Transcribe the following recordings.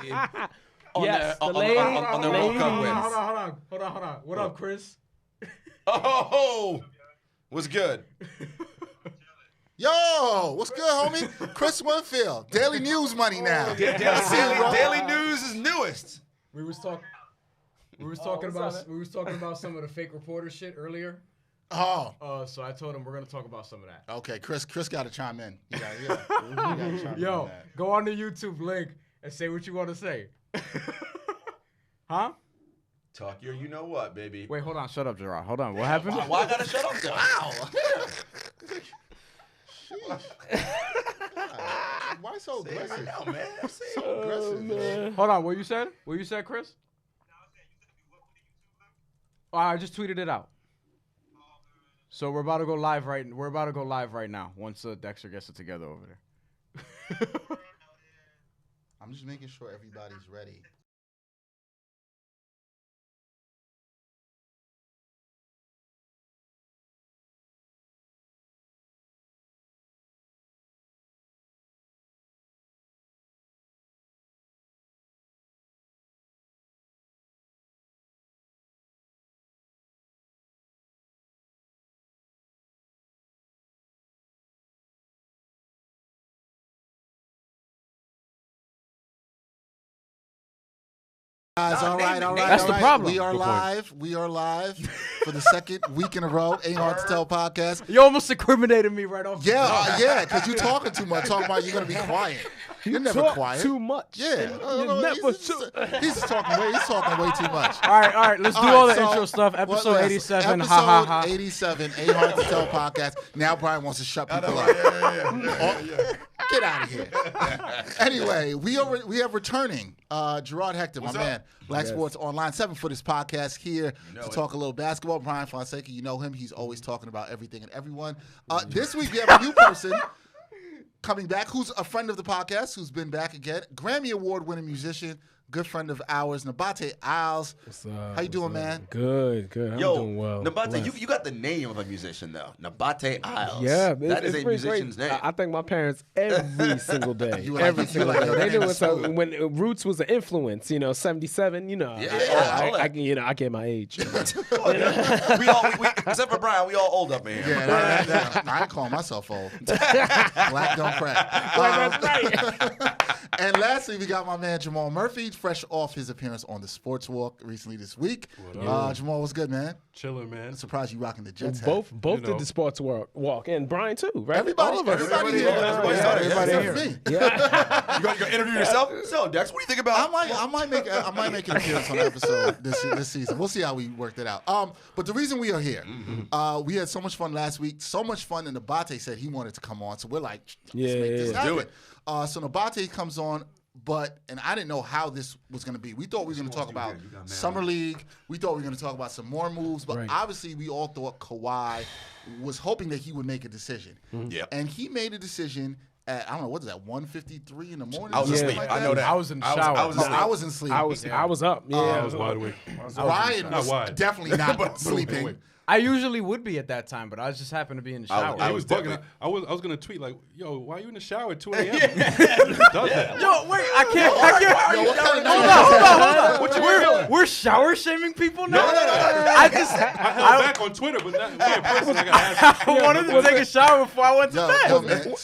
Yes, on their World Cup wins. Hold on. What up, Chris? Oh, what's good? Yo, what's good, homie? Chris Winfield, Daily News money now. Daily News is newest. We was talking about some of the fake reporter shit earlier. Oh. So I told him we're gonna talk about some of that. Okay, Chris got to chime in. You gotta chime in Yo, on that. go on the YouTube link and say what you want to say. Huh? Talk your you know what, baby. Wait, hold on. Shut up, Jarod. Hold on. What happened? Why I gotta shut up though? Wow. Why so aggressive? Right now, man. So aggressive, man. Hold on. What you said, Chris? Oh, I just tweeted it out. So we're about to go live right now. Once Dexter gets it together over there. I'm just making sure everybody's ready. Guys, all right. That's the problem. We are live for the second week in a row. Ain't Hard to Tell podcast. You almost incriminated me right off. Yeah, because you're talking too much. Talking about you're gonna be quiet. You're never quiet. Too much. Yeah, he's talking way too much. All right. Let's do all the intro stuff. Episode 87. Episode Ha ha ha. 87. Ain't Hard to Tell podcast. Now Bryan wants to shut people up. Yeah. Get out of here. Anyway, we have returning Jarod, Hector, my man, Black Sports Online 7-Footers podcast here to talk a little basketball. Bryan Fonseca, you know him. He's always talking about everything and everyone. This week we have a new person coming back who's a friend of the podcast, who's been back again. Grammy Award-winning musician, good friend of ours, Nabate Isles. What's up? How you doing, man? Good. I'm doing well. Nabate, you got the name of a musician though. Nabate Isles. Yeah, that is a pretty musician's great. name. I thank my parents every single day. Every single day. They knew what's up. When Roots was an influence, 77. I get my age. we except for Bryan, we all old up in here. Yeah, I ain't calling myself old. Black don't crack. That's right. And lastly, we got my man Jamal Murphy, fresh off his appearance on the Sports Walk recently this week. Jamal, what's good, man? Chilling, man. I'm surprised you rocking the Jets hat. Both did the Sports Walk, and Bryan too, right? Everybody here. Everybody here. Me. Yeah. You gonna interview yourself? So, Dex, what do you think about? I might make an appearance on the episode this season. We'll see how we worked it out. But the reason we are here, we had so much fun last week. So much fun, and Nabate said he wanted to come on. So we're like, let's make this happen. Do it. So Nabate comes on, and I didn't know how this was going to be. We thought we were going to talk about Summer League. We thought we were going to talk about some more moves. But obviously, we all thought Kawhi was hoping that he would make a decision. Yeah. And he made a decision at, I don't know, what is that, 1:53 in the morning? I was asleep. Like I know that. I was in the shower. I was in sleep. I was up. Yeah, I was wide awake. Bryan was definitely not sleeping. I usually would be at that time, but I just happened to be in the shower. I was bugging. I was gonna tweet like, "Yo, why are you in the shower at 2 a.m.?" Does that? Yo, wait, I can't. Hold on. We're shower shaming people now? No. I held back on Twitter, but not me in person. I gotta ask. I wanted to take a shower before I went to bed.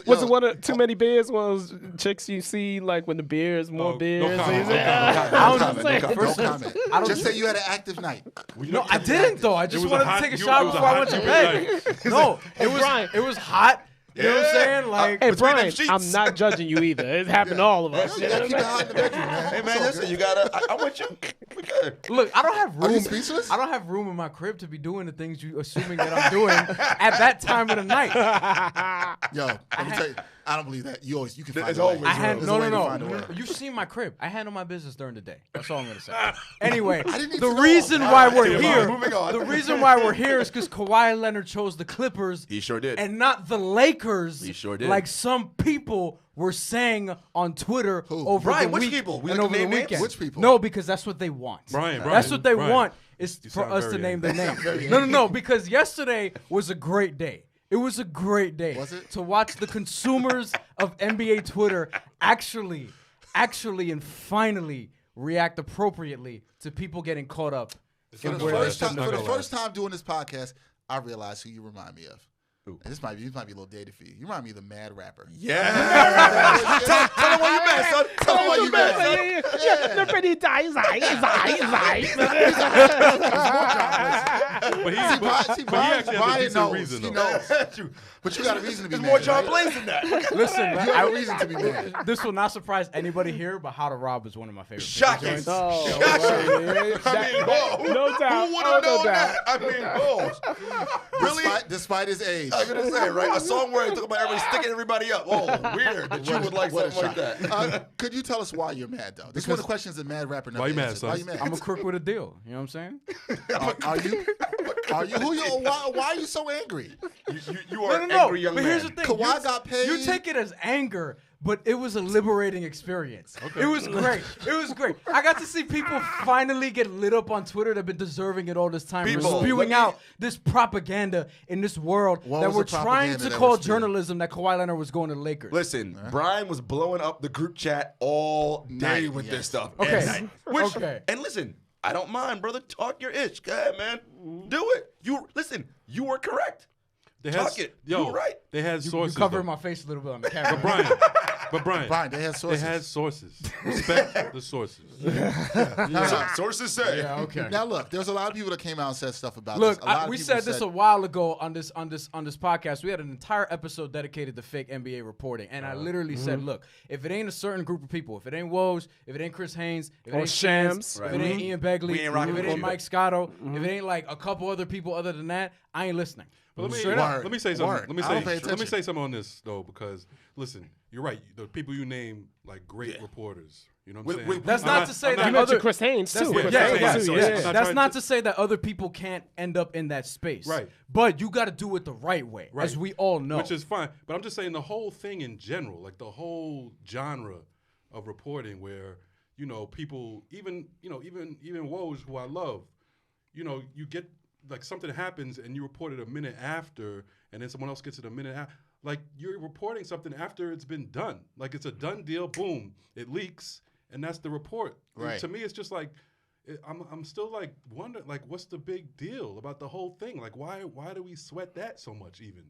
Was it one of too many beers? One of those chicks you see like when the beers, more beers. No comment. No comment. Just say you had an active night. No, I didn't though. I just wanted to take a shower before I went to bed. No, it was hot. You know what I'm saying? Like, hey, Bryan, I'm not judging you either. It happened to all of us. You gotta keep it hot in the bedroom, man. Hey, man, listen, you gotta. I'm with you. Look, I don't have room. Are you speechless? I don't have room in my crib to be doing the things you assuming that I'm doing at that time of the night. Yo, let me tell you, I don't believe that. You can find It's a way. always There's a way to find a way. No. You've seen my crib. I handle my business during the day. That's all I'm gonna say. Anyway, the know. reason why we're here, moving on. the reason why we're here is because Kawhi Leonard chose the Clippers. He sure did. And not the Lakers. He sure did. Like some people were saying on Twitter over Bryan, the which week people? We and like over to the name names? weekend. Which people? No, because that's what they want. Bryan, That's what they Bryan. want is You for sound us to very name the angry. name. No, because yesterday was a great day. It was a great day. Was it? To watch the consumers of NBA Twitter actually actually and finally react appropriately to people getting caught up. For the first time doing this podcast, I realized who you remind me of. And this might be a little dated for you. You remind me of the mad rapper. Yeah. Tell him why you mad, son. Tell him why you mad, son. Yeah. But he actually has a decent reason, though. He knows. But you got a reason to be There's mad. more John Blaze than that. Listen, You have a reason to be mad. this will not surprise anybody here, but How to Rob is one of my favorite. Shocking. joints. No doubt. Who would have known that? I mean, really? Despite his age. I'm gonna say, right? A song where he talk about everybody sticking everybody up. Oh, weird that you would like something like that. Could you tell us why you're mad, though? This is one of the questions that mad rapper never Why you mad, answered. son? Why you mad? I'm a crook with a deal. You know what I'm saying? Are you? Why are you so angry? You are an No. angry young But man. here's the thing. Kawhi got paid. You take it as anger, but it was a liberating experience. It was great. It was great. I got to see people finally get lit up on Twitter that have been deserving it all this time. People, We're spewing out this propaganda in this world What that was we're the trying propaganda to that call was spewed? journalism that Kawhi Leonard was going to the Lakers. Listen, Bryan was blowing up the group chat all day Night, with yes. this stuff. Okay. At night. Which, Okay. And listen, I don't mind, brother. Talk your ish. Go ahead, man. Do it. You were correct. Talk it. You were right. They had You sources. covering though. my face a little bit on the camera. But Bryan, Bryan, they had sources. They had sources. Respect the sources. Sources say. Yeah, okay. Now look, there's a lot of people that came out and said stuff about Look, this. A lot of we people said this a while ago on this podcast. We had an entire episode dedicated to fake NBA reporting, and I literally said, look, if it ain't a certain group of people, if it ain't Woj, if it ain't Chris Haynes, if it Or ain't Shams, if it ain't Ian Begley, We ain't rocking if it with ain't you. Mike Scotto, if it ain't like a couple other people other than that, I ain't listening. But Word. let me say something. Word. I don't pay Let me attention. say something on this though, because listen, you're right. The people you name like great reporters. You know what I'm saying? That's not to say that You mentioned other Chris Haynes too. Yeah, Chris yeah, Haynes, yeah, too, sorry. yeah. I'm not That's trying not to- to say that other people can't end up in that space. Right. But you got to do it the right way, as we all know. Which is fine. But I'm just saying the whole thing in general, like the whole genre of reporting where, people, even Woj, who I love, you get, like something happens and you report it a minute after and then someone else gets it a minute after. Like you're reporting something after it's been done. Like it's a done deal, boom, it leaks, and that's the report. Right. And to me, it's just like, I'm still like wondering, like, what's the big deal about the whole thing? Like, why do we sweat that so much even?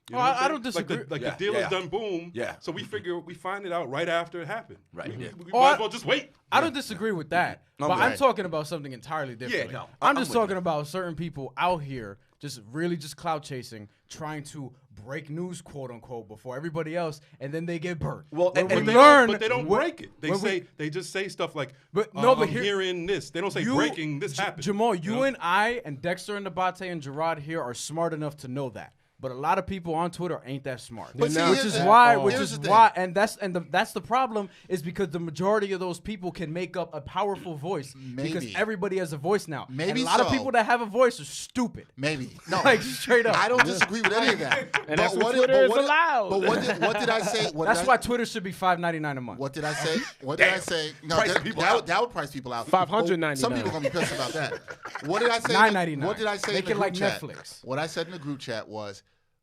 You know Well, what I'm I saying? don't disagree. Like Yeah, the deal yeah. is done, boom. Yeah. So we find it out right after it happened. Right. We, Yeah. we Oh, might I- as well just wait. I don't disagree with that, but I'm right. talking about something entirely different. no, I'm I'm just with talking you. about certain people out here just clout chasing, trying to break news, quote unquote, before everybody else, and then they get burnt. Well, When and we they learn, But they don't when- break it. They just say stuff like, But no, but I'm here- hearing this. They don't say breaking this happened. Jamal, you know? and I and Dexter and Nabate and Jarod here are smart enough to know that. But a lot of people on Twitter ain't that smart. But see, which here's is the- why, here's the thing. that's the problem, is because the majority of those people can make up a powerful voice because Maybe. everybody has a voice now. Maybe and a lot of so. people that have a voice are stupid. Maybe. No. Like straight up. I don't disagree with any of that. And that's what Twitter is allowed. But what did I say? That's why Twitter should be $5.99 a month. What did I say? What did I say? No, Pricing people out. that would price people out. $599. Some people are gonna be pissed about that. What did I say? $9.99. What did I say? Make in the it like group chat? Netflix. What I said in the group chat was,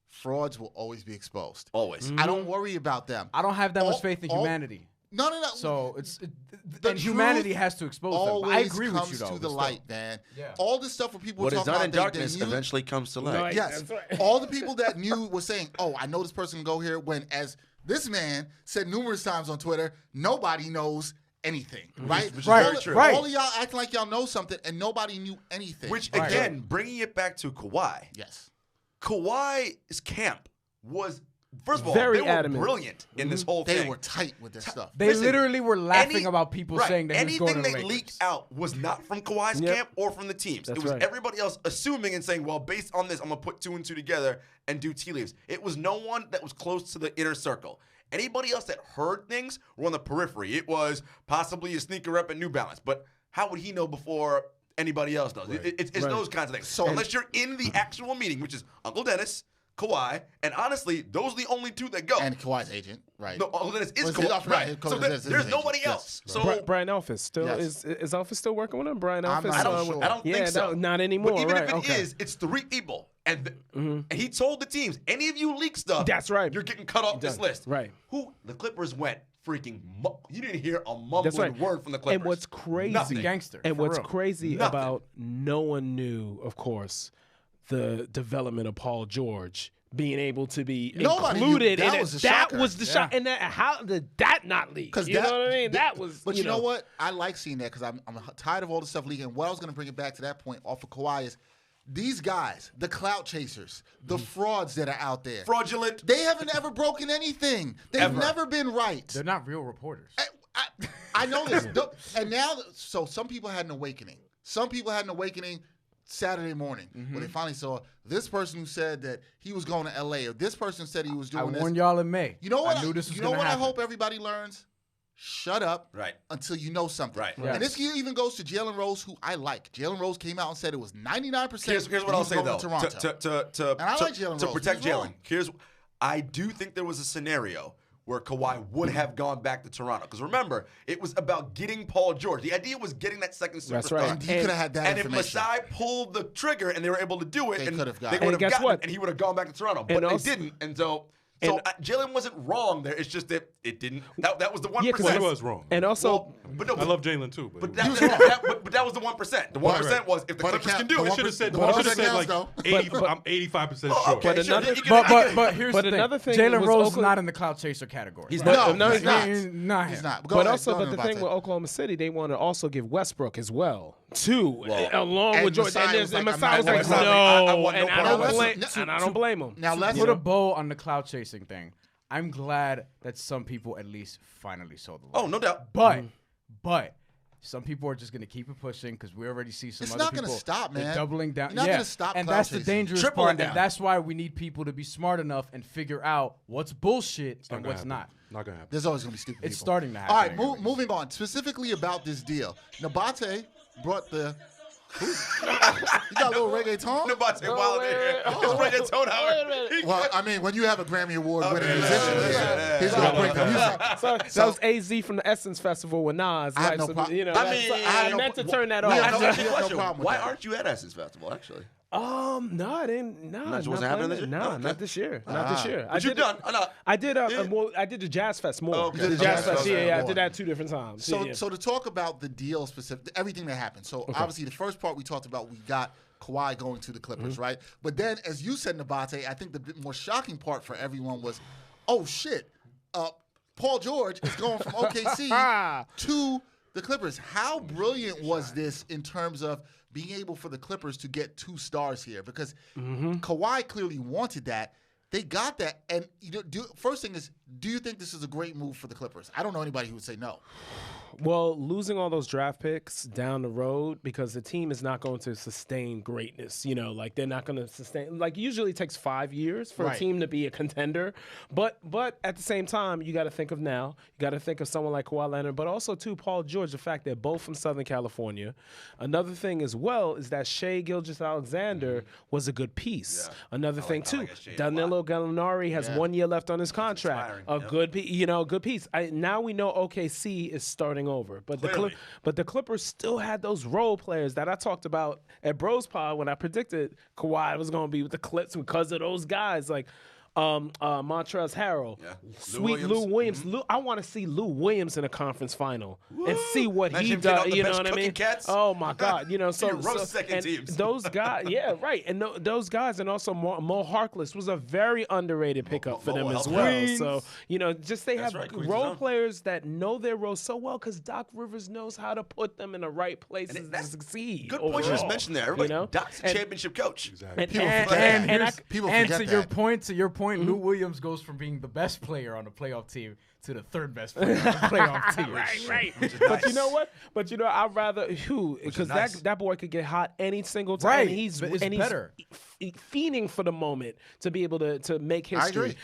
frauds will always be exposed. Always. I don't worry about them. I don't have that much All- faith in all- humanity. No. So The and humanity truth has to expose them. But always I agree with comes you though. to the but still. light, man. Yeah. All this stuff where people What is talk done about in they darkness knew- eventually comes to light. Right. Yes. That's right. All the people that knew were saying, "Oh, I know this person can go here." When, as this man said numerous times on Twitter, nobody knows anything, right? Which is Right, very true. right. All of y'all acting like y'all know something, and nobody knew anything. Which, Right. again, bringing it back to Kawhi. yes, Kawhi's camp was, first of all, Very they were adamant. brilliant in this whole they thing. were tight with this stuff. They Listen, literally were laughing about people right, saying that he was anything going to the they Lakers. leaked out was not from Kawhi's Yep. camp or from the teams. That's it was right. everybody else assuming and saying, well, based on this, I'm going to put 2 and 2 together and do tea leaves. It was no one that was close to the inner circle. Anybody else that heard things were on the periphery. It was possibly a sneaker rep at New Balance, but how would he know before anybody else does? It's Right. those kinds of things. So- unless you're in the actual meeting, which is Uncle Dennis, Kawhi, and honestly, those are the only 2 that go. And Kawhi's agent, right? No, Uncle Dennis is Was Kawhi. it off- Right. right, So there's there's his nobody agent, else. yes. So Brian Elphis still Yes. is Elphis still working with him? Brian I'm Elphis. not I don't, sure. I don't Yeah, think so. no, not anymore. But even right? if it Okay. is, it's 3 people. And he told the teams, any of you leak stuff, That's right. you're getting cut off this Done. list. Right. Who? The Clippers went freaking. You didn't hear a mumbling word from the Clippers. And what's crazy, Nothing. Gangster. And what's real. crazy about no one knew, of course, the development of Paul George being able to be included. That in was it. the That shocker. was the shock. And how did that not leak? You know what I mean? That was. But you know what? I like seeing that because I'm tired of all the stuff leaking. And what I was going to bring it back to that point off of Kawhi is these guys, the clout chasers, the frauds that are out there. Fraudulent. They haven't ever broken anything. They've never been right. They're not real reporters. I know this. And now, so some people had an awakening. Some people had an awakening Saturday morning when they finally saw this person who said that he was going to L.A. or this person said he was doing this. I warned y'all in May. You know what? I knew this was you know what happen. I hope everybody learns? Shut up until you know something. Right. And this even goes to Jalen Rose, who I like. Jalen Rose came out and said it was 99%. Here's what I'll say, though. And I like Jalen Rose. To protect Jalen, I do think there was a scenario where Kawhi would have gone back to Toronto. Because remember, it was about getting Paul George. The idea was getting that second superstar. That's right. And he could have had that information. And if Masai pulled the trigger and they were able to do it, They and could have they gotten would it. have gotten What? it, and he would have gone back to Toronto. But they didn't. And so Jalen wasn't wrong there. It's just that it didn't. That was the 1%. Well, he was wrong. And also, I love Jalen too. But that was the 1%. The 1% was if the Clippers can do it. I should have said like 80, I'm 85% sure. Okay, But here's the thing. Another thing Jalen was Rose is Oakland- not in the clout chaser category. No, he's not. Not He's him. not. But the thing with Oklahoma City, they want to also give Westbrook as well, too, along and with George. Masai And was like, Masai was I'm like, not going. no, want no and I problem. don't blame him. Now let's Put a bow on the clout chasing thing. I'm glad that some people at least finally saw the light. Oh, no doubt. But some people are just going to keep it pushing because we already see some It's other not people. gonna stop, man. They're doubling down. You're not gonna stop and clout that's the chasing. dangerous Tripling part. down. And that's why we need people to be smart enough and figure out what's bullshit and what's not. Not gonna happen. There's always going to be stupid It's people. starting to happen. All right, anyways. moving on. Specifically about this deal. Nabate brought the... You got a little reggaeton? Nabate wild in here. It's reggaeton hour. Well, I mean, when you have a Grammy Award winning musician, he's going to bring the music. So that was AZ from the Essence Festival with Nas. I have right? no So, problem. you know, I that's- mean, I meant to turn that we off. have no- Ask you a no question. problem with Why that. aren't you at Essence Festival, actually? No, I didn't. No, It wasn't happening this year? No, Okay. not this year. Not this year. But you've done. I did. Well, I did the Jazz Fest more. Oh, okay. The Jazz Fest. Okay. Yeah, I did that 2 different times. So, yeah. so to talk about the deal specific, everything that happened. So obviously the first part we talked about, we got Kawhi going to the Clippers, right? But then, as you said, Nabate, I think the bit more shocking part for everyone was, oh shit, Paul George is going from OKC to the Clippers. How brilliant was this in terms of being able for the Clippers to get 2 stars here? Because Kawhi clearly wanted that. They got that. And first thing is, do you think this is a great move for the Clippers? I don't know anybody who would say no. Well, losing all those draft picks down the road because the team is not going to sustain greatness. You know, like they're not going to sustain. Like usually it takes 5 years for a team to be a contender. But at the same time, you got to think of now. You got to think of someone like Kawhi Leonard, but also too Paul George. The fact they're both from Southern California. Another thing as well is that Shai Gilgeous-Alexander was a good piece. Yeah. Another thing too, Danilo Gallinari has 1 year left on his contract. A good piece. Good piece. Now we know OKC is starting over, but the Clippers still had those role players that I talked about at Bros Pod when I predicted Kawhi was going to be with the Clips because of those guys like Montrezl Harrell, sweet Lou Williams. I want to see Lou Williams in a conference final and see what he does. You know what I mean? Cats. Oh my God! You know, second teams. Those guys, yeah, right. And those guys, and also Mo Harkless was a very underrated pickup for them as well. Queens. So just they have Queens role players that know their role so well because Doc Rivers knows how to put them in the right places to succeed. Good point you just mentioned there. Everybody, Doc's a championship coach. Exactly. And to your point, Lou Williams goes from being the best player on the playoff team to the 3rd best player on the playoff team. Right. But you know what? I'd rather because that boy could get hot any single time. Right. And he's better. Fiending for the moment to be able to make history.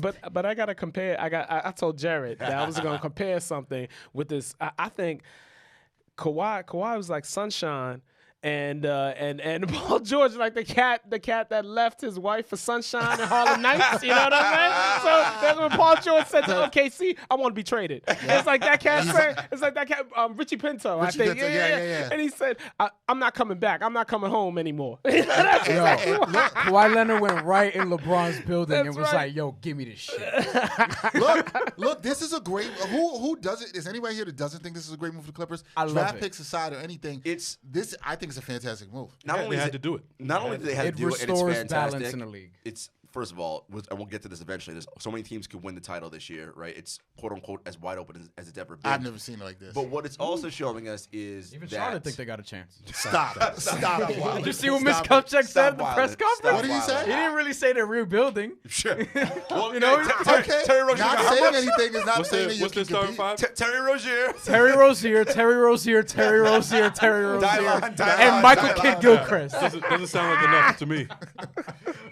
But I gotta compare. I told Jarod that I was gonna compare something with this. I think Kawhi was like sunshine. and Paul George, like the cat that left his wife for sunshine and Harlem Nights. You know what I'm saying? So that's when Paul George said to OKC, "I want to be traded." It's like that cat saying, "It's like that cat, Richie Pinto." I think, yeah. And he said, "I'm not coming back. I'm not coming home anymore." That's exactly what- Kawhi Leonard went right in LeBron's building and was right. like, "Yo, give me this shit." Look, this is a great. Who does it? Is anybody here that doesn't think this is a great move for the Clippers? I love Draft it. picks aside or anything, I think it's a fantastic move. Not Yeah, only they is had to do it. Not only do they have to It do it, and it's restores fantastic. balance in the league. It's first of all, and we'll get to this eventually. There's so many teams could win the title this year, right? It's quote unquote as wide open as it's ever been. I've never seen it like this. But what it's also showing us is Even that Charlotte think they got a chance. Stop. Did you see what Miss Stop it. Kupchak said at the Stop press wilding. conference? Stop What did he say? wilding. He didn't really say they're rebuilding. Sure. Well, You know, Okay. Terry Rozier. Not how saying much? anything is not What's saying that you their can starting compete. five? Terry Rozier. Terry Rozier, Terry Rozier, Terry Rozier, Terry Rozier, Dylon, and Michael Dylon. Kidd Gilchrist. Doesn't sound like enough to me.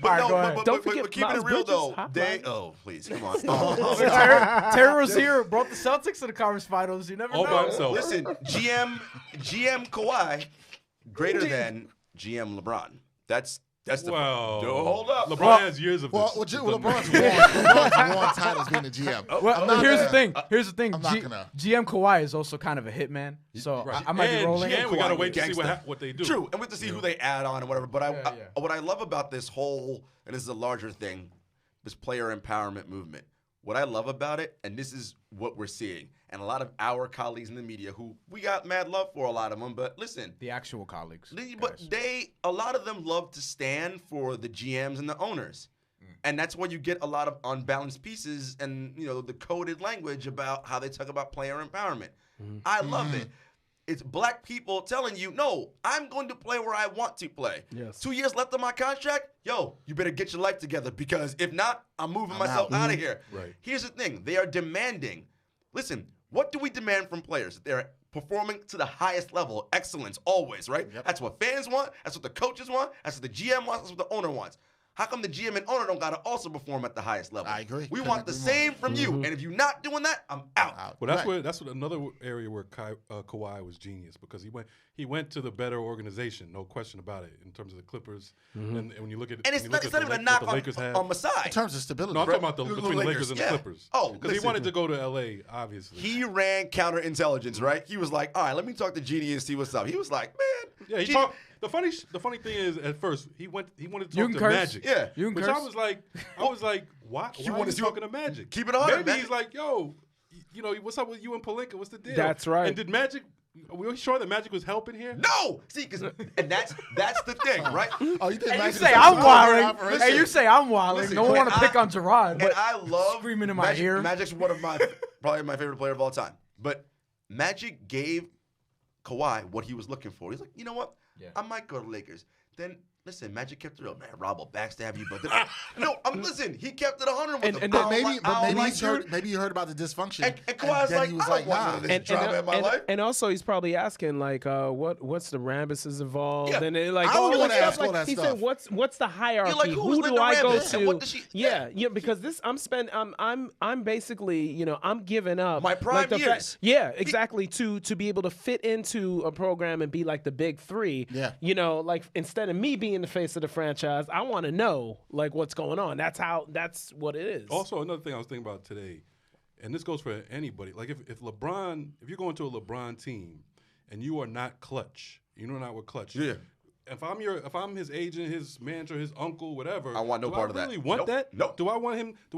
But go ahead. but Don't forget keeping it Miles real Bridges, though, hotline. please come on. Terry Rozier brought the Celtics to the conference finals. You never All know. by himself. Listen, GM Kawhi greater than GM LeBron. That's the Well, hold up. LeBron has years of Well, this. LeBron's won titles being the GM. Well, not here's gonna- the thing. Here's the thing. I'm not gonna. GM Kawhi is also kind of a hitman, so Right. I might be And rolling. GM, we gotta Kawhi wait to see gangster. what they do. True, and we have to see who they add on and whatever. But Yeah. what I love about this whole, and this is a larger thing, this player empowerment movement. What I love about it, and this is what we're seeing, and a lot of our colleagues in the media who we got mad love for a lot of them, but listen, The actual colleagues. but guys. a lot of them love to stand for the GMs and the owners. And that's where you get a lot of unbalanced pieces and, the coded language about how they talk about player empowerment. I love it. It's black people telling you, no, I'm going to play where I want to play. Yes. 2 years left on my contract. Yo, you better get your life together because if not, I'm moving myself out of here. Right. Here's the thing. They are demanding. Listen, what do we demand from players? They're performing to the highest level. Excellence always, right? Yep. That's what fans want. That's what the coaches want. That's what the GM wants. That's what the owner wants. How come the GM and owner don't got to also perform at the highest level? I agree. We Couldn't want the agree same from you. And if you're not doing that, I'm out. Well, that's Right. what another area where Kawhi was genius because he went to the better organization, no question about it, in terms of the Clippers. And when you look at And it's when you not look even at a the knock Lakers have, on Masai. In terms of stability. no, I'm Right. talking about between the Lakers and the yeah. Clippers. Oh, because he listen. wanted to go to LA, obviously. He ran counterintelligence, right? He was like, all right, let me talk to Genie and see what's up. He was like, man. Yeah, he Genie- talked. The funny thing is, at first he wanted to You talk can to curse. Magic. Yeah. You can Which curse. I was like, why You are wanna you see talking to Magic? Keep it 100, Maybe man. he's like, yo, what's up with you and Pelinka? What's the deal? That's right. And did Magic? Are we sure that Magic was helping here? No! See, and that's the thing, right? Oh, you think And you Magic say is I'm a wilding. operation? Hey, you say I'm wilding. Listen, No one but want to pick I- on Jarod. And I love screaming in my Magic. ear. Magic's one of probably my favorite player of all time. But Magic gave Kawhi what he was looking for. He's like, you know what? Yeah. I might go to the Lakers. Then listen, Magic kept it real. Man, Rob will backstab you, but then, listen. He kept it 100 with him. and But I don't like you. maybe you heard about the dysfunction. And Kawhi's then like, he was I like, don't want nah. none of this drama in my life. And also he's probably asking like, what's the Rambuses involved? Yeah. And it, like, I would all wanna that ask stuff. all that He stuff. said, what's the hierarchy? like, who's Who do Linda I go Rambus? to? And what does she- yeah, because this I'm basically, I'm giving up My prime like the years. exactly to be able to fit into a program and be like the big three. Yeah. Like instead of me being the face of the franchise, I want to know like what's going on. That's what it is. Also, another thing I was thinking about today, and this goes for anybody. Like if you're going to a LeBron team, and you are not clutch, with clutch. Yeah. If I'm his agent, his manager, his uncle, whatever, I want no part of that. Do I really want Nope. that? Nope. Do I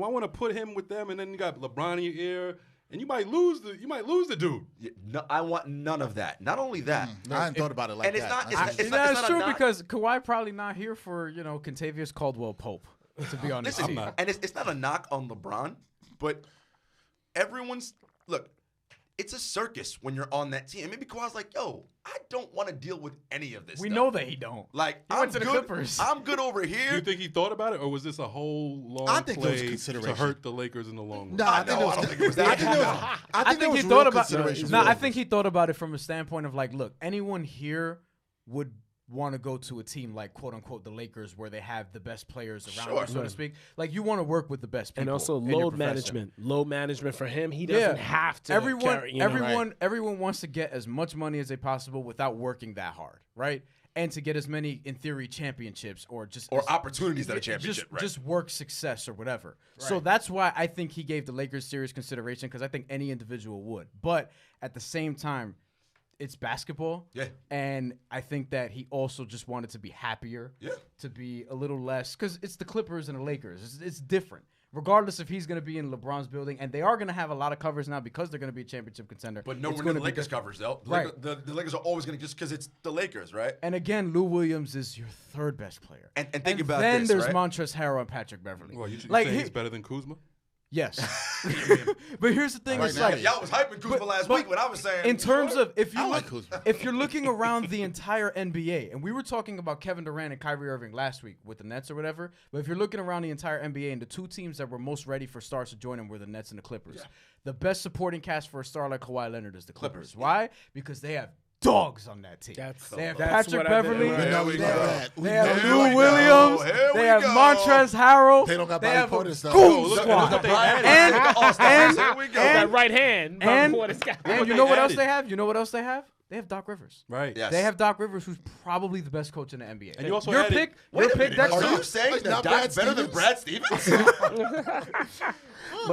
want to put him with them, and then you got LeBron in your ear, and you might lose the dude. Yeah, no, I want none of that. Not only that, I hadn't thought about it like and it's that. not. It's That's not a true knock. because Kawhi probably not here for Contavious Caldwell Pope. To be honest, Listen, with you. and it's not a knock on LeBron, but look. It's a circus when you're on that team. And maybe Kawhi's like, yo, I don't want to deal with any of this. we stuff. know that he don't. Like, He I'm went to the good. Clippers. I'm good over Do you here. think he thought about it, or was this a whole long I think there was play to consideration. hurt the Lakers in the long run? No, I think No, I don't think it was that. I think there was- I think he there was thought real about. consideration No, for I it. think he thought about it from a standpoint of like, look, anyone here would want to go to a team like quote unquote the Lakers where they have the best players around Sure. you, so to speak. Like you want to work with the best people. and also in your load profession. management for him. He doesn't have to. Everyone, carry, right. everyone wants to get as much money as they possible without working that hard, right? and to get as many, in theory, championships or opportunities at a championship, right? Just work success or whatever. Right. So that's why I think he gave the Lakers serious consideration, because I think any individual would. But at the same time, it's basketball. Yeah. And I think that he also just wanted to be happier. Yeah. To be a little less, because it's the Clippers and the Lakers. It's different. Regardless if he's going to be in LeBron's building, and they are going to have a lot of covers now because they're going to be a championship contender. But no one in the Lakers covers, though. The Lakers are always going to, just because it's the Lakers, right? And again, Lou Williams is your third best player. And think about this, this, then there's right? Montrezl Harrell and Patrick Beverly. Well, you saying he's better than Kuzma? Yes. But here's the thing. Right it's now, like, Y'all was hyping Kuzma last week when I was saying. in terms of if you're looking around the entire NBA, and we were talking about Kevin Durant and Kyrie Irving last week with the Nets or whatever, but if you're looking around the entire NBA, and the two teams that were most ready for stars to join them were the Nets and the Clippers. Yeah. The best supporting cast for a star like Kawhi Leonard is the Clippers. Why? Because they have dogs on that team. They have Patrick Beverly. They have Lou Williams. They have Montrezl Harrell. They don't got Bobby Portis though. Goon squad. And that right hand. and you know what else they have? You know what else they have? They have Doc Rivers. Right. Yes. They have Doc Rivers, who's probably the best coach in the NBA. And you also your added- pick, Dexter. Are you saying that Doc's better than Brad Stevens?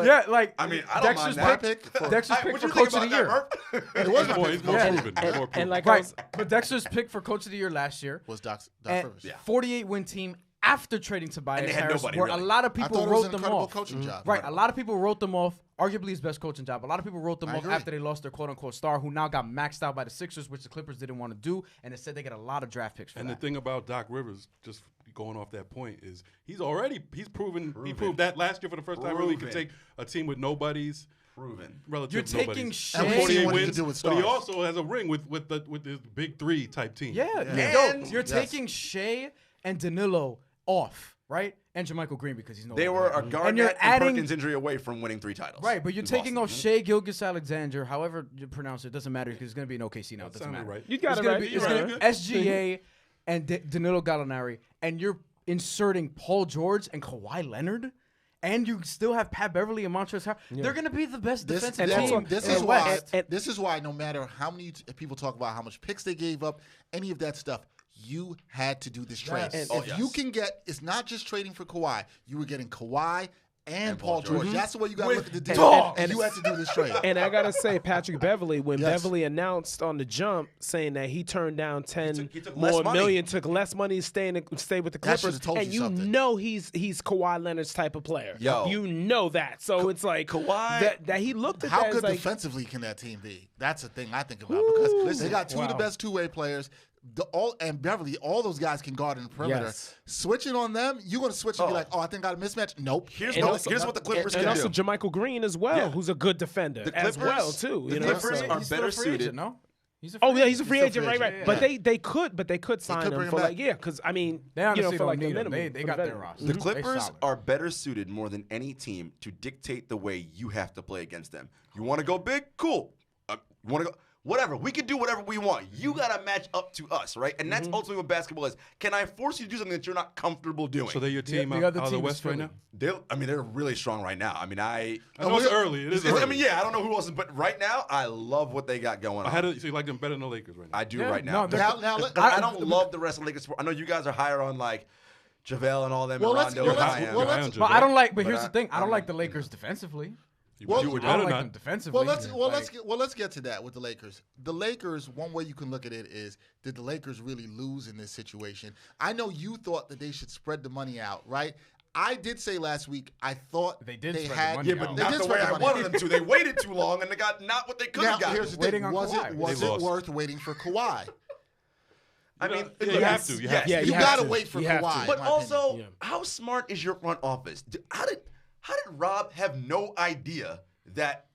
Yeah, like I mean, I don't Dexter's mind that. pick. Dexter's pick What for you think coach of the about year. that, Murph? It was my He's pick. more Yeah. proven. He's more proven. And like Right, but Dexter's pick for coach of the year last year. Was Doc and Rivers. Yeah. 48-win team after trading Tobias And they had Harris, nobody, where really. a lot of I people thought it was wrote an them incredible off. coaching job. Right, a lot of people wrote them off. Arguably his best coaching job. A lot of people wrote them I off agree. after they lost their quote-unquote star, who now got maxed out by the Sixers, which the Clippers didn't want to do, and it said they get a lot of draft picks for And that. the thing about Doc Rivers, just going off that point, is he proved that last year for the first time. Really, he could take a team with nobodies. Proven. Relative You're nobodies. taking And Shea. we've seen 48 what he can wins, do with but he stars. also has a ring with his big three type team. Yeah, And- you're taking Shea and Danilo off, right? And JaMychal Green because he's no They longer were there. a Garnett And you're adding Perkins injury away from winning 3 titles. right, but you're in taking Boston. off Shea Gilgeous-Alexander, however you pronounce it, doesn't matter because it's going to be in OKC now. It That doesn't sounded matter. right. You got It's it gonna right. be You're it's right. gonna be SGA and Danilo Gallinari, and you're inserting Paul George and Kawhi Leonard, and you still have Pat Beverly and Montrezl Harrell. They're going to be the best defensive team. This in is the why. West. This is why. No matter how many people talk about how much picks they gave up, any of that stuff, you had to do this trade. Yes. And if you can get, it's not just trading for Kawhi. You were getting Kawhi and Paul George. That's the way you got to look at the deal. And you had to do this trade. And I gotta say, Patrick Beverly, when Yes. Beverly announced on the jump saying that he turned down 10 he took less more money. million, took less money to stay with the That Clippers, should've told and you something. know he's Kawhi Leonard's type of player. Yo. You know that, so it's like Kawhi- that he looked at How that as good like, defensively can that team be? That's the thing I think about because they got two of the best two-way players. And Beverly, all those guys can guard in the perimeter. Yes. Switching on them, you're going to switch and be like, oh, I think I got a mismatch. Nope. Here's And what also- the Clippers and can also do. JaMychal Green as well, Yeah. who's a good defender The as Clippers- well too. the You know, Clippers so- are He's still better a free suited. agent, no? He's a Oh free yeah, he's a free He's agent, still right? free But agent. they could sign could him bring for him like back. because I mean, They honestly for like don't the need him. minimum. They for got the their veteran. roster. The They Clippers solid. are better suited more than any team to dictate the way you have to play against them. You want to go big? Cool. You want to go? Whatever. We can do whatever we want. You got to match up to us, right? And that's ultimately what basketball is. Can I force you to do something that you're not comfortable doing? So they're your team the out other of the team is West right Philly. now? They're really strong right now. I mean, I know it's early. It is early. I mean, yeah, I don't know who else, but right now, I love what they got going on. So you like them better than the Lakers right now? I do Yeah, right now. no, But I don't love the rest of the Lakers. I know you guys are higher on like JaVale and all them. Well, and let's- Rondo well, than let's- I am. well, You're high let's- on But JaVale. I don't like. But But here's the thing. I don't like the Lakers defensively. You Well, would I better don't like not. them defensively. Let's get to that with the Lakers. The Lakers, one way you can look at it is, did the Lakers really lose in this situation? I know you thought that they should spread the money out, right? I did say last week I thought They did spread the had money Yeah, out. but They not did the spread way the I money wanted out. them to. They waited too long and they got not what they could Now have gotten. here's the Waiting thing: on was Kawhi. it was They it lost. worth waiting for Kawhi? I mean, yeah, you have to. You have to. Yeah, you have gotta to. wait for You have to. Kawhi. But in my also, opinion. how smart is your front office? How did Rob have no idea that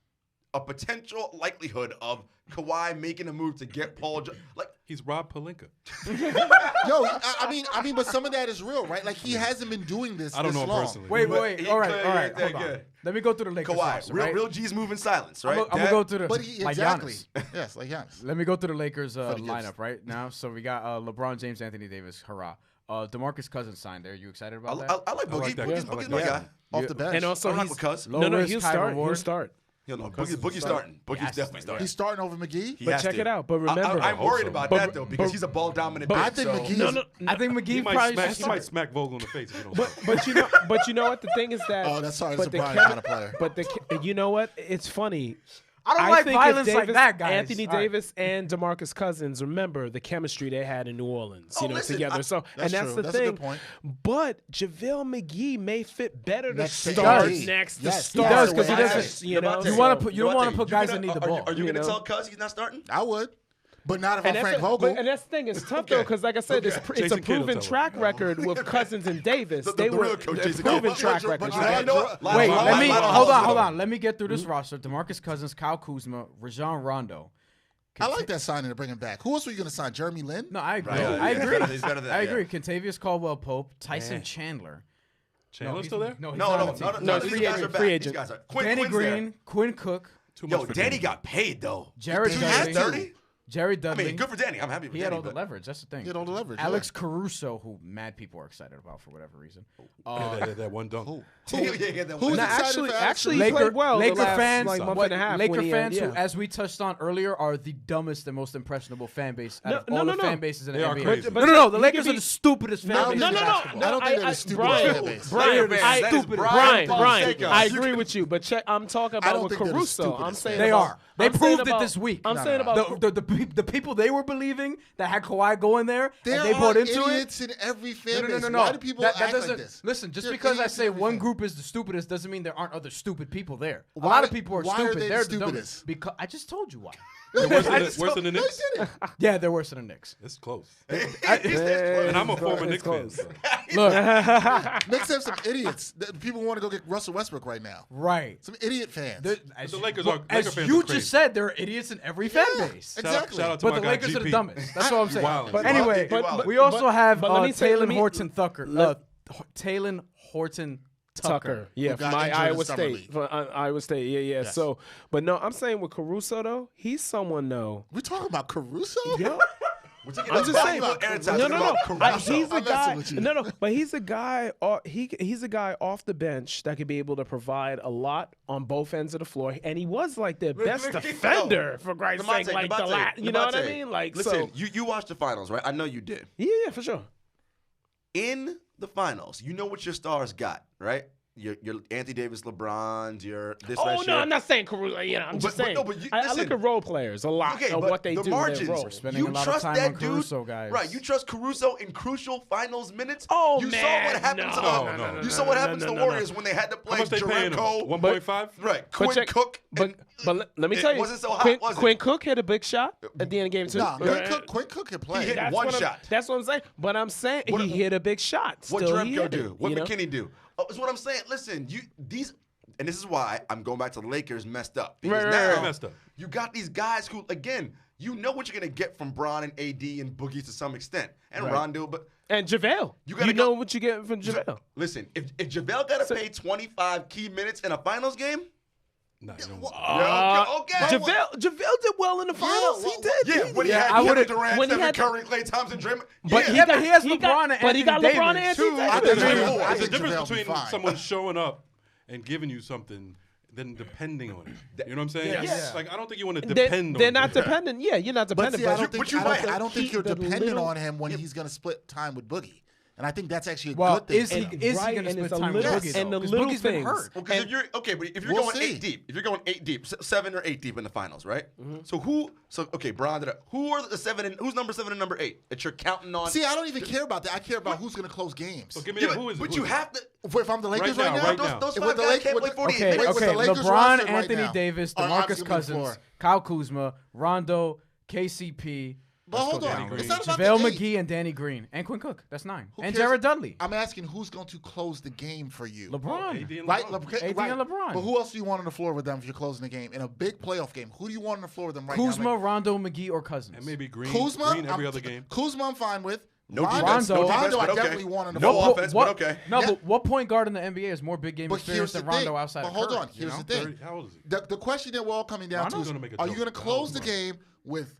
a potential likelihood of Kawhi making a move to get Paul like He's Rob Pelinka. Yo, I mean, but some of that is real, right? Like he hasn't been doing this. I don't this know him long. personally. Wait. He All right. could- All right. he Hold could- on. good. Let me go through the Lakers Kawhi, roster, real, right? real G's move in silence, right? I'm gonna go through the But he, like exactly. Giannis. Yes, like Giannis. Let me go through the Lakers the Gibbs. lineup right now. So we got LeBron James, Anthony Davis, hurrah. DeMarcus Cousins signed there. You excited about that? I like Boogie. that. Boogie's I like my that. guy. Off the bench. And also I don't he's like Cuz. no, Low no, risk, he'll high start. reward. He'll start. Boogie's starting. Boogie's definitely starting. He's starting over McGee. But check it out. But remember, I'm worried about that though because he's a ball dominant. I think McGee. I think McGee He might smack Vogel in the face if you don't. but you know what the thing is that. Oh, that's sorry. It's a the Bryan kind of player. But you know what? It's funny. I don't like think violence if like that, guys. Anthony Davis and DeMarcus Cousins, remember the chemistry they had in New Orleans, together. That's the true. That's a thing. good point. But JaVale McGee may fit better to Next to start AD. next to Yes, he start does, because he Nabate. doesn't. You know, You don't want to put guys that need the ball. Are you going to tell Cuz he's not starting? I would, but not if I'm And Frank Vogel. and that's the thing. It's tough though, because like I said, it's a Jason Kidd will proven tell track record with Cousins and Davis. The They were real coach, Jason proven Kidd. track But records. you right? know what? Wait, let me hold on. on. Let me get through this roster. DeMarcus Cousins, Kyle Kuzma, Rajon Rondo. I like that signing to bring him back. Who else were you going to sign? Jeremy Lin? No, I agree. Right. I He's agree. better- he's better than I that, agree. Contavious Caldwell-Pope, Tyson Man. Chandler. Chandler's still there? No, he's No, not no, on the team. no. No, These free guys agent, are back. free These agent. guys are. Danny Quinn's Green, there. Quinn Cook, Too much Yo, for Danny Danny. got paid though. Jared He Dudley. had 30. Jared I Dudley. mean, good for Danny. I'm happy for He Danny. had all the but- leverage. That's the thing. He had all the leverage. Alex Caruso, who mad people are excited about for whatever reason. That one dunk. Yeah, that Who's one. No, excited for actually, Alex? he played well. Laker the last, fans, month and a half. Laker when he fans had, who, as we touched on earlier, are the dumbest and most impressionable fan base out of No, all no, the no. fan bases in the They are NBA. crazy. No, the you Lakers can are the stupidest fan base. No, in no, no, basketball. no. I don't think they're the stupidest Brian, fan base. Brian, That I, is stupid. Brian Brian, Fonseca. I agree with you, but check. I'm talking I about don't with think they're the Caruso. I'm stupidest saying They about, are. They I'm saying proved it about- this week. I'm saying about The people they were believing that had Kawhi going there, There and they are bought into it. idiots in every fan base. No. Why do people that act doesn't, like this? Listen, just There are because I idiots in say every one fan. group is the stupidest doesn't mean there aren't other stupid people there. A Why- lot of people are why are stupid. they They're the the dumbest. stupidest? Because I just told you why. Worse than the Knicks? Yeah, they're worse than the Knicks. It's close. And I'm a former Knicks fan. so. Look, Knicks have some idiots. People want to go get Russell Westbrook right now. right. Some idiot fans. As the you- Lakers well, are- Laker as fans you are crazy. just said, there are idiots in every fan base. Exactly. Shout out to But my the guy, Lakers are the GP. dumbest. That's what I'm saying. Wildin'. But He's anyway, wildin'. we also have but let me say- Taylor let me- Horton Tucker. Taylor Horton Tucker. Yeah, Who from got injured in Iowa Summer State. League. From Iowa State. Yeah. Yes. So, but no, I'm saying with Caruso though, he's someone though. We're talking about Caruso? Yo, We're taking I'm a just back saying. about Aaron Time, No. talking about Caruso. He's a I'm guy. messing with you. No. But he's a guy. He's a guy off the bench that could be able to provide a lot on both ends of the floor, and he was like their best look at- defender for Christ's sake. Like the last, you know what I Nabate. mean? Like Listen, so. you watched the finals, right? I know you did. Yeah, for sure. In the finals, you know what your stars got, right? Your Anthony Davis, LeBron's, your this. Oh that, no, shit. I'm not saying Caruso. You know, I'm just But saying. no, but you- I look listen. at role players a lot Okay, of but what they the do. margins, Their role. Spending you a lot of trust time that on dude, Caruso, guys. right? You trust Caruso in crucial finals minutes. Oh, you man, saw what happened to no, the, no, you saw what happened to the no. Warriors when they had to How play much they paying him? Jerebko, 1.5? right? Quinn check- Cook, But let me it tell you, wasn't so hot, Quinn, was it? Quinn Cook hit a big shot at the end of game two. Nah, Quinn Cook can play. He hit That's one what I'm- shot. That's what I'm saying. But I'm saying What- he hit a big shot. What Still, he Jerebko hit do? it, What you know? McKinney do? Oh, that's what I'm saying. Listen, and this is why I'm going back to the Lakers messed up. Because Right, now right. Messed up. you got these guys who, again, you know what you're going to get from Bron and AD and Boogie to some extent. And Right. Rondo, but And JaVale. You You, gotta know go- what you get from JaVale. listen, if JaVale got to pay 25 key minutes in a finals game, Nah, you don't. okay. JaVale did well in the finals. He did. Yeah, when he Yeah, had I Kevin would've- Durant, when he Stephen had- Curry, Klay Thompson, Draymond. But yeah, but he has he LeBron got, and but he got Anthony LeBron and Davis, Anthony too. Davis. I think There's JaVale- I a think difference JaVale will be between fine. someone showing up and giving you something than depending on it. You know what I'm saying? Yes. Like, I don't think you want to depend on They're it. not dependent. Yeah, you're not But dependent. see, I don't you think, might I don't think keep you're the dependent little- on him when he's going to split time with Boogie. And I think that's actually a Well, good thing. is he And- going right, to and split it's a time with little- Boogie, and though? the 'Cause little Boogie's been things. hurt. Well, because if you're okay, but if you're We'll going see. 8 deep, if you're going 8 deep, 7 or 8 deep in the finals, right? Mm-hmm. So okay, Bron did it. Who are the 7 and who's number 7 and number 8 that you're counting on? See, I don't even care about that. I care about who's going to close games. So give me Yeah, who is it? but Who you is it? have to. If I'm the Lakers Right right now, now, right Those, now. those With 5 the guys Lake- can't with play the- 48 Okay, minutes. with the okay. Lakers LeBron, roster right Anthony now Davis, are DeMarcus obviously Cousins, before. Kyle Kuzma, Rondo, KCP. But hold Danny on. Green. It's not about JaVale the 8. McGee and Danny Green. And Quinn Cook. That's 9. Who And cares? Jared Dudley. I'm asking who's going to close the game for you. LeBron. AD and Right, LeBron. AD right. and LeBron. But who else do you want on the floor with them if you're closing the game in a big playoff game? Who do you want on the floor with them right Kuzma, now? Rondo, McGee, or Cousins. And maybe Green. Kuzma, Green every other game. Kuzma, I'm fine with. No Rondo, defense, no defense, Rondo, I but okay. definitely want on the No floor. offense, but okay. No, Yeah. but what point guard in the NBA has more big game But experience here's the than Rondo thing. outside But of hold Curry, on. you Here's know? the thing. 30, how old is he? The question that we're all coming down Rondo's to gonna make a are you 30. going to close How the old is game with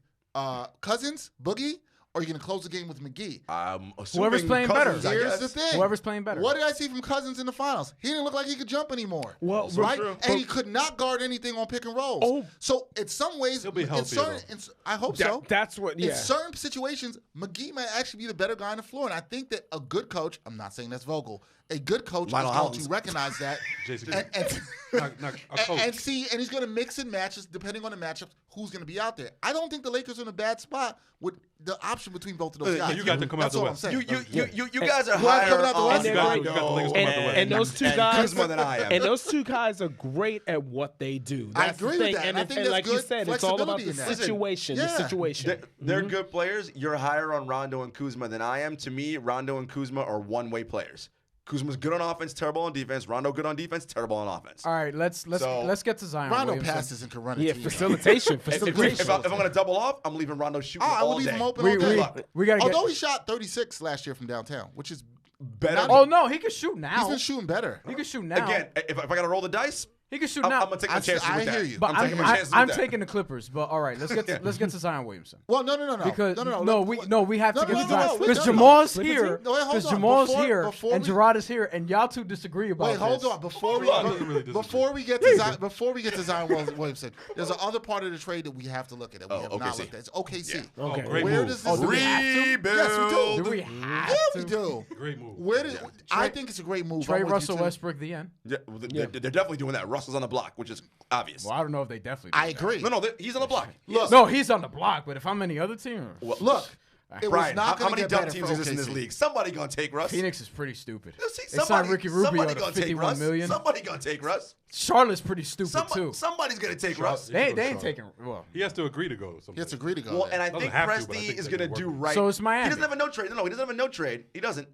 Cousins, Boogie, or are you going to close the game with McGee? I'm assuming Whoever's playing better. Cousins, I Here's guess. the thing. Whoever's playing better. What did I see from Cousins in the finals? He didn't look like he could jump anymore. Well, right? true. And he could not guard anything on pick and rolls. Oh. So in some ways, He'll be healthier, I hope so. That's what. Yeah. In certain situations, McGee might actually be the better guy on the floor. And I think that a good coach, I'm not saying that's Vogel, a good coach Lionel is going Hollins. to recognize that Jason and, a coach. and see, and he's going to mix and matches depending on the matchups, who's going to be out there. I don't think the Lakers are in a bad spot with the option between both of those guys. you got to come out That's the all West. I'm saying. You guys are Who else higher coming out the on West? You got the Lakers coming out the West. And those two and guys Kuzma than I am. And those two guys are great at what they do. I That's the agree with thing. that, and I think and that's like you good said, it's all about flexibility the in that. situation. Listen, The situation. They're good players. You're higher on Rondo and Kuzma than I am. To me, Rondo and Kuzma are one-way players. Kuzma's good on offense, terrible on defense. Rondo good on defense, terrible on offense. All right, let's get to Zion. Rondo Williamson. passes and can run a Yeah, team. facilitation. If I'm going to double off, I'm leaving Rondo shooting I all would leave day. him open all day. We gotta Although get. he shot 36 last year from downtown, which is Better. Oh no, he can shoot now. he's been shooting better. He can shoot now. Again, if I got to roll the dice, he can shoot I'm now. going to take my chances I with that. hear you. But I'm taking my chances with I'm that. taking the Clippers. But all right, let's get to Zion Williamson. Well, no. Because no. we have to get to Zion because no. Jamal's No, here. wait, hold Because on. Jamal's Before- here before and we- Jarod is here, and y'all two disagree about Wait, hold this. on. Before we get to Zion Williamson, there's another part of the trade that we have to look at. That we have not OKC. looked at. It's OKC. Okay. Oh, great Where move. does this do we have to? Rebuild. Yes, we do. Do we have Yeah, to? we do. Great move. Where did I think it's a great move. Trade I'm with you, Russell too. Westbrook the end. Yeah, well, they're definitely doing that. Russell's on the block, which is obvious. Well, I don't know if they definitely. I do agree. No, he's on the block. Look, No, he's on the block. But if I'm any other team, Look, it was Brian, not how going to many get dumb better teams for exist in this OKC. league? Somebody gonna take Russ. Phoenix is pretty stupid. See, They signed Ricky Rubio somebody to gonna take 51 Russ. million. Somebody gonna take Russ. Charlotte's pretty stupid too. Somebody's gonna take Russ. They Charlotte. ain't taking. Well, He has to agree to go. He has to agree to go. Well, there. and I Doesn't think have to, but I Presti think is they're gonna gonna do work. right. So is Miami. He doesn't have a no trade. No, he doesn't have a no trade. He doesn't.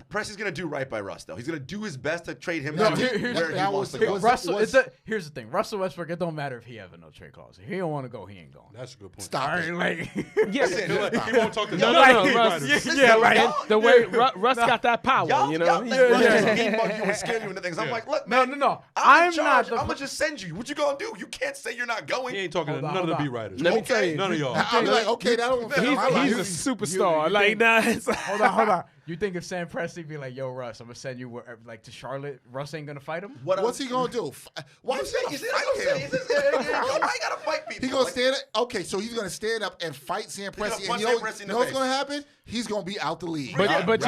Presti's gonna do right by Russ, though. He's gonna do his best to trade him No, to here's- where he that wants to was- go. was- Russell. Here's the thing. Russell Westbrook. It don't matter if he have a no trade clause. If he don't want to go, he ain't going. That's a good point. Stop All it. right, like. Yes. He won't talk to No, nobody. Russ. Listen, Yeah, right. y'all- The way Russ got that power, Y'all, you know. y'all think Russ just mean mug you and scare you into things. I'm like, look, man. No. I'm I'm in not charge. the. I'm gonna just send you. What you gonna do? You can't say you're not going. He ain't talking Hold to on, none of the hold beat on. writers. Let me tell you. None of y'all. I'll be like, okay, that don't fit my He's life. a superstar. you like, think- nah. It's, Hold on. You think if Sam Presti be like, "Yo, Russ, I'm gonna send you like to Charlotte," Russ ain't gonna fight him? What's he gonna do? Why is he gonna fight him? Why you gotta fight people? He gonna stand up. Okay, so he's gonna stand up and fight Sam gonna Presti. punch And Sam Presti in the what's face. gonna happen? He's gonna be out the league. but Y'all but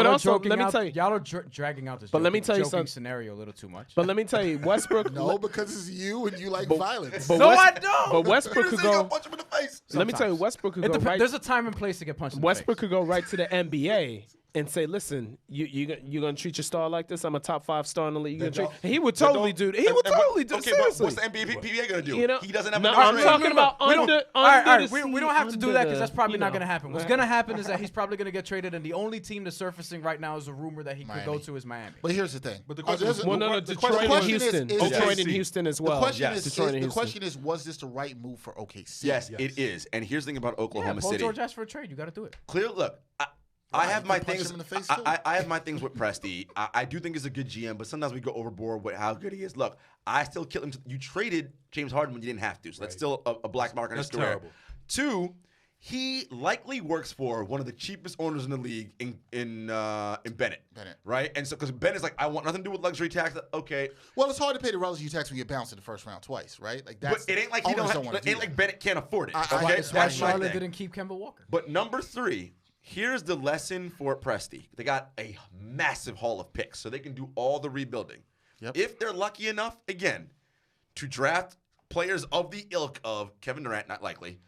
are also joking let me out- tell you. y'all are dragging out this. But let me joking- tell you joking something. scenario a little too much. But let me tell you, Westbrook. No, because it's you and you like violence. But No, West- I don't. But Westbrook You could said you gonna go. punch him in the face. Let me tell you, Sometimes. Westbrook could It go depends. right. There's a time and place to get punched in Westbrook the could go right to the NBA and say, "Listen, you gonna treat your star like this? I'm a top 5 star in the league. You gonna treat-" He would totally do. He would totally do. Okay, but Seriously. what's the NBA gonna do? You know, He doesn't have no, a I'm no talking trade. about We don't- under. all right, under we the don't have to do under that because the, that's probably you not know. going to happen. What's going to happen is that he's probably going to get traded, and the only team that's surfacing right now is a rumor that he could go Miami. to is Miami. But here's the thing. But the question is, Well, no, the Detroit and question is- Houston. is- Detroit OKC. and Houston as The well. question Yes. is, Detroit and the Houston. question is, was this the right move for OKC? Yes, Yes. it is. And here's the thing about Yeah, Oklahoma Paul City. George asked for a trade. You got to do it. Clear. Look, I Right, have you my could punch things. him in the face, too. I have my things with Presti. I do think he's a good GM, but sometimes we go overboard with how good he is. Look, I still kill him. You traded James Harden when you didn't have to, so that's still a black mark on his That's career. terrible. 2, he likely works for one of the cheapest owners in the league in Bennett. Right? And so because Bennett's like, I want nothing to do with luxury tax. Okay. Well, it's hard to pay the relative tax when you bounce in the first round twice, right? Like that's. But it ain't like he owners don't wanna have, do it ain't that. like Bennett can't afford it. I- Okay. That's why That's my Charlotte thing. didn't keep Kemba Walker. But number 3, here's the lesson for Presti. They got a massive haul of picks, so they can do all the rebuilding. Yep. If they're lucky enough, again, to draft players of the ilk of Kevin Durant, not likely,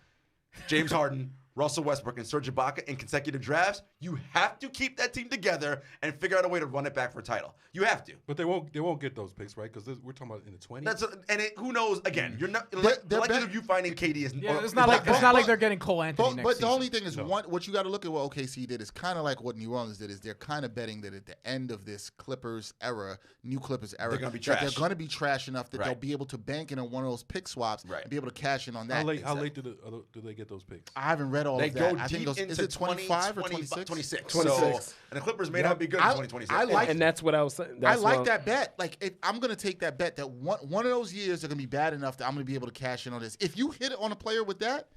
James Harden, Russell Westbrook, and Serge Ibaka in consecutive drafts, you have to keep that team together and figure out a way to run it back for a title. You have to. But they won't get those picks, right? Because we're talking about in the 20s. Who knows? Again, you're not. They're The likelihood bet- of you finding KD is. Yeah, or- it's not like but- they're getting Cole Anthony next But the season. only thing is, what you got to look at what OKC did is kind of like what New Orleans did. Is they're kind of betting that at the end of this Clippers era, new Clippers era, They're gonna be that trash. they're going to be trash enough that Right. they'll be able to bank in on one of those pick swaps Right. and be able to cash in on that. How late do they get those picks? I haven't read all They of that. go I think deep those, into is it 25 or 26? 26? 26. So, and the Clippers may not be good in I- 2026. I like- And that's what I was saying. I That's like what that bet. Like, I'm going to take that bet that one of those years are going to be bad enough that I'm going to be able to cash in on this. If you hit it on a player with that,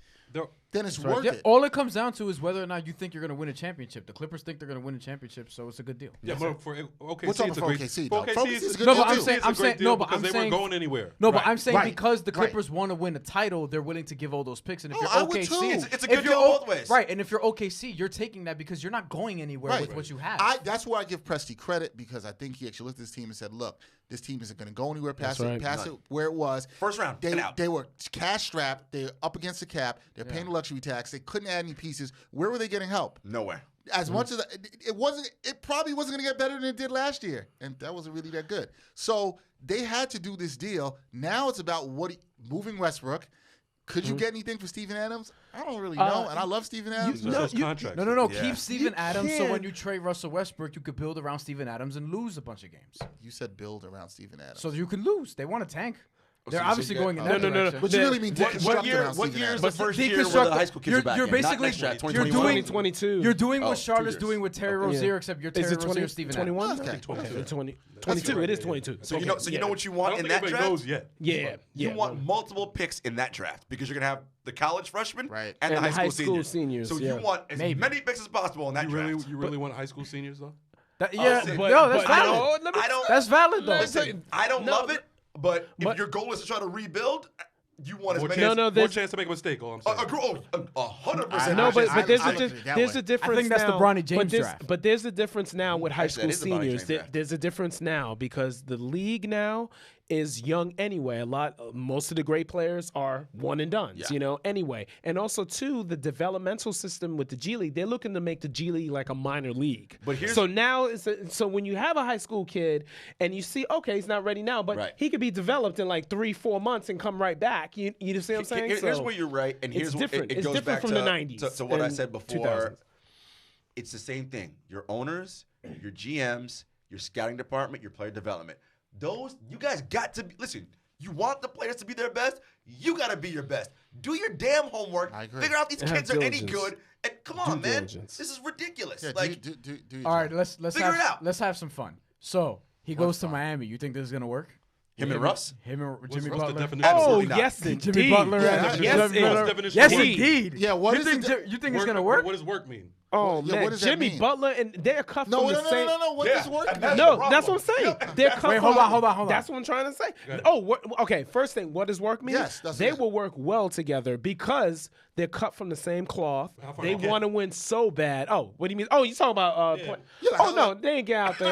then it's worth it. All it comes down to is whether or not you think you're going to win a championship. The Clippers think they're going to win a championship, so it's a good deal. Yeah, but for OKC, We're talking it's a for great OKC, for though. OKC, For it's OKC, a no, but great I'm deal. saying- It's a I'm great saying- deal no, but because I'm they saying- weren't going anywhere. No, but Right, I'm saying right, because the right. Clippers want to win a title, they're willing to give all those picks. And if Oh, you're I would OKC, too. It's a if good you're deal both ways. Right, and if you're OKC, you're taking that because you're not going anywhere with what you have. That's where I give Presti credit because I think he actually looked at this team and said, "Look, this team isn't going to go anywhere past That's right. past it where it was. First round, get out. They were cash strapped. They're up against the cap. They're paying the luxury tax. They couldn't add any pieces. Where were they getting help? Nowhere. As much as it probably wasn't going to get better than it did last year, and that wasn't really that good. So they had to do this deal. Now it's about moving Westbrook. Could you get anything for Steven Adams? I don't really know, and I love Steven Adams. It's those contracts. No. Yeah. Keep Steven Adams so can't- when you trade Russell Westbrook, you could build around Steven Adams and lose a bunch of games. You said build around Steven Adams. So you could lose. They want to tank. They're so you obviously said going in that- that no. direction. But you really mean What deconstruct year? around What Steven year is Adams. the But first year where the high school kids are back? you're in? Not basically next year, you're 2021. doing 2022. You're doing what 2 Charlotte's years. doing with Terry Rozier, except you're Terry Is it Rozier, Steven Adams. 21? Okay. 22. It is 22. So you know what you I want don't in think that anybody draft? knows yet. Yeah. You want multiple picks in that draft because you're gonna have the college freshmen Right. and the And high school seniors. So yeah. you want as many picks as possible in that draft. You really want high school seniors though? Yeah, see, no, that's but- valid. I don't. That's valid though. Listen, I don't love it, but if but- your goal is to try to rebuild, you want as More many. chance, no, more there's- chance to make a mistake. All I'm saying. 100%. No, but there's I a look at it that there's way. a difference. I think that's the now, Bronny James but draft. But there's a difference now with high Actually, school that is the Bronny seniors. James draft. There's a difference now because the league now is young anyway. Most of the great players are one and done. Yeah. Anyway, and also too the developmental system with the G League. They're looking to make the G League like a minor league. But here's- so now so when you have a high school kid and you see he's not ready now, but Right. he could be developed in like 3-4 months and come right back. You see what I'm saying? Here's So where you're right, and it's here's what different. it It's goes different back from to, the 90s to what I and said before. 2000s. It's the same thing. Your owners, your GMs, your scouting department, your player development. You guys got to listen. You want the players to be their best. You got to be your best. Do your damn homework. I agree. Figure out these And have kids are any diligence. good. And come on, Due man, diligence. this is ridiculous. Yeah, like, do your All right, job. let's Figure it out. let's have some fun. So he goes to Miami. You think this is gonna work? him and Russ. Him and Jimmy What's the Butler. definition? Oh, Absolutely not. yes, Jimmy indeed. Butler. Yeah, and yes, Jimmy What's Butler. the definition Yes, of work? indeed. Yeah, what you is think the- you think it's gonna work? What does work mean? Oh Yeah, man, what does that Jimmy mean? Butler and they're cut No, from the same. What Yeah, does work and mean? that's No, the that's what I'm problem. saying. They're cut Wait, from- hold on. That's what I'm trying to say. Oh, okay. First thing, what does work mean? Yes, that's they it. will work well together because they're cut from the same cloth. How far They they want to win so bad. Oh, what do you mean? Oh, you talking about? Yeah. Point. Yeah, like, Oh no, they ain't get out there.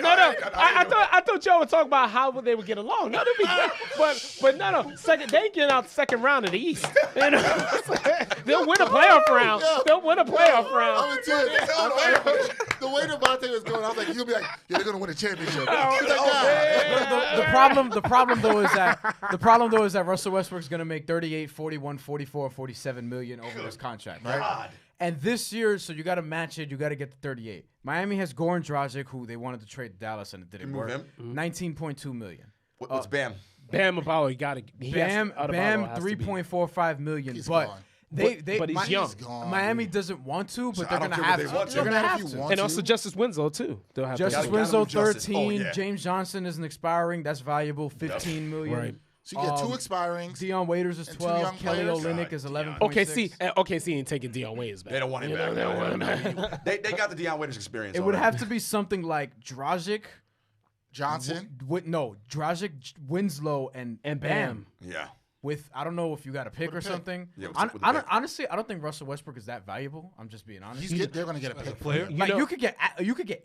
No. I thought y'all were talking about how they would get along. No, they'd be good. But no. Second, they get out the second round of the East. You know, they'll win a playoff round. They'll win a playoff I'm round. gonna tell you, the way Nabate was going, I was like, he'll be like, yeah, they're gonna win a championship. He's like, nah. The problem though is that Russell Westbrook's gonna make 38, 41, 44, 47 million over this contract, right? God. And this year, so you got to match it. You got to get the 38. Miami has Goran Dragic, who they wanted to trade to Dallas and it didn't move work. him? 19.2 million. What's Bam? Bam Adebayo, you got to. Bam 3.45 million. He's But gone. But he's young. He's gone. Miami doesn't want to, but I they're don't gonna care what have they to. want to. They're gonna If have you to. want And also to. Justice Winslow too. They'll have Justice to. gotta Winslow move Justice. 13. Oh, yeah. James Johnson isn't expiring. That's valuable. 15 million. Right. So you get two expirings. Dion Waiters is And two 12. young Kelly players. Olynyk is 11. OKC ain't taking Dion Waiters back. They don't want him You back. know, they don't want him back. They got the Deion Waiters experience. It would already. have to be something like Dragic, Johnson. Dragic, Winslow, and Bam. Yeah. With I don't know if you got a pick or something. Yeah, with a pick. Honestly, I don't think Russell Westbrook is that valuable. I'm just being honest. They're gonna get a pick. player? Like know- you could get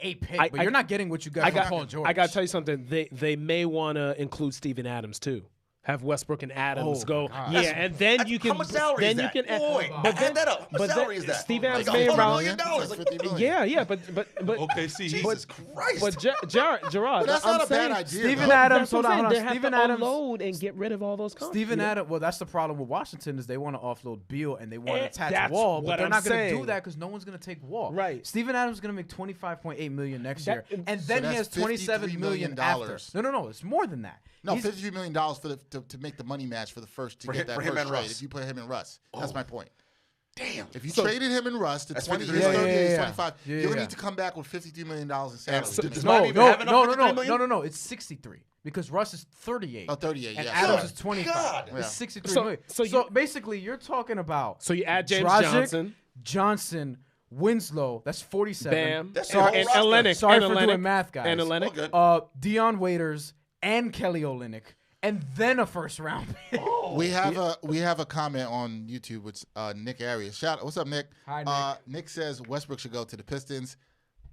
a pick, but you're not getting what you got from Paul George. I got to tell you something. They may want to include Steven Adams too. Have Westbrook and Adams Oh, go. God. Yeah, and then you can. How much salary then is that? you can. Wait, add that up. How much salary is that? Steve Like Adams $100 made around. million. Like $50 million. Yeah, but OKC. Jesus Christ. But Jarod, But that's I'm not a saying, bad idea. Steven though. Adams, That's what hold I'm on. saying. They have Steven to Adams. unload and get rid of all those contracts. Steven Adams. Well, that's the problem with Washington is they want to offload Beal and they want to attach that's Wall, what but they're I'm not going to do saying. that because no one's going to take Wall. Right. Steven Adams is going to make $25.8 million next That- year, and So then he that's has $27 million after. No, it's more than that. No, He's- $53 million for to make the money match for the first to For get him- that for him first and trade. Russ. If you put him and Russ, that's my point. Damn. If you traded him and Russ to That's 20 53 years, million. 30 years, Yeah. 25, Yeah, you're gonna yeah. need to come back with $53 million in salary. So to make does it Miami work. even have enough $53 million? No. It's 63 because Russ is 38. Oh, 38, and yeah. Adams Sorry. is 25. God. It's 63 So- million. so So you- basically, you're talking about So you add James Dragic, Johnson, Johnson, Winslow. That's 47. Bam, That's and, the whole and roster. Olenek. Sorry and for Olenek, doing math, guys. And Olenek. Okay. Dion Waiters and Kelly Olynyk, and then a first round pick. We have a comment on YouTube with Nick Arias. Shout out. What's up, Nick? Hi, Nick. Nick says Westbrook should go to the Pistons.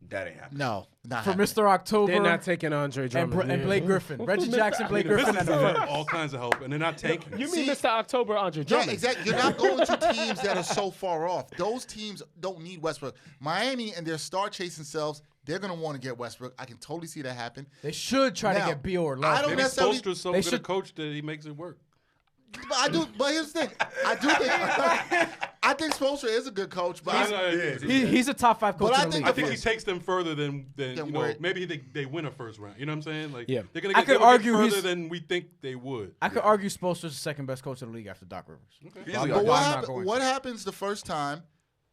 That ain't happening. No, not For happening. Mr. October They're not taking Andre and, Drummond. and Blake Griffin. Reggie Jackson, Blake Griffin, and the Pistons first. need all kinds of help, and they're not tanking. You See- mean Mr. October, Andre Drummond? Yeah, exactly. You're not going to teams that are so far off. Those teams don't need Westbrook. Miami and their star chasing selves, they're going to want to get Westbrook. I can totally see that happen. They should try Now, to get Beal or Love. I don't Maybe necessarily- Spoelstra's so they good a should- coach that he makes it work. But here's the thing. I think Spoelstra is a good coach, but He's a top 5 coach But I in the think league. I think he takes them further than Then you know. where- Maybe they win a first round. You know what I'm saying? Like Yeah. they're gonna I get, could they'll get argue further he's- than we think they would. I could argue Spoelstra's the second best coach in the league after Doc Rivers. Easily. But I'm not going what to. happens the first time,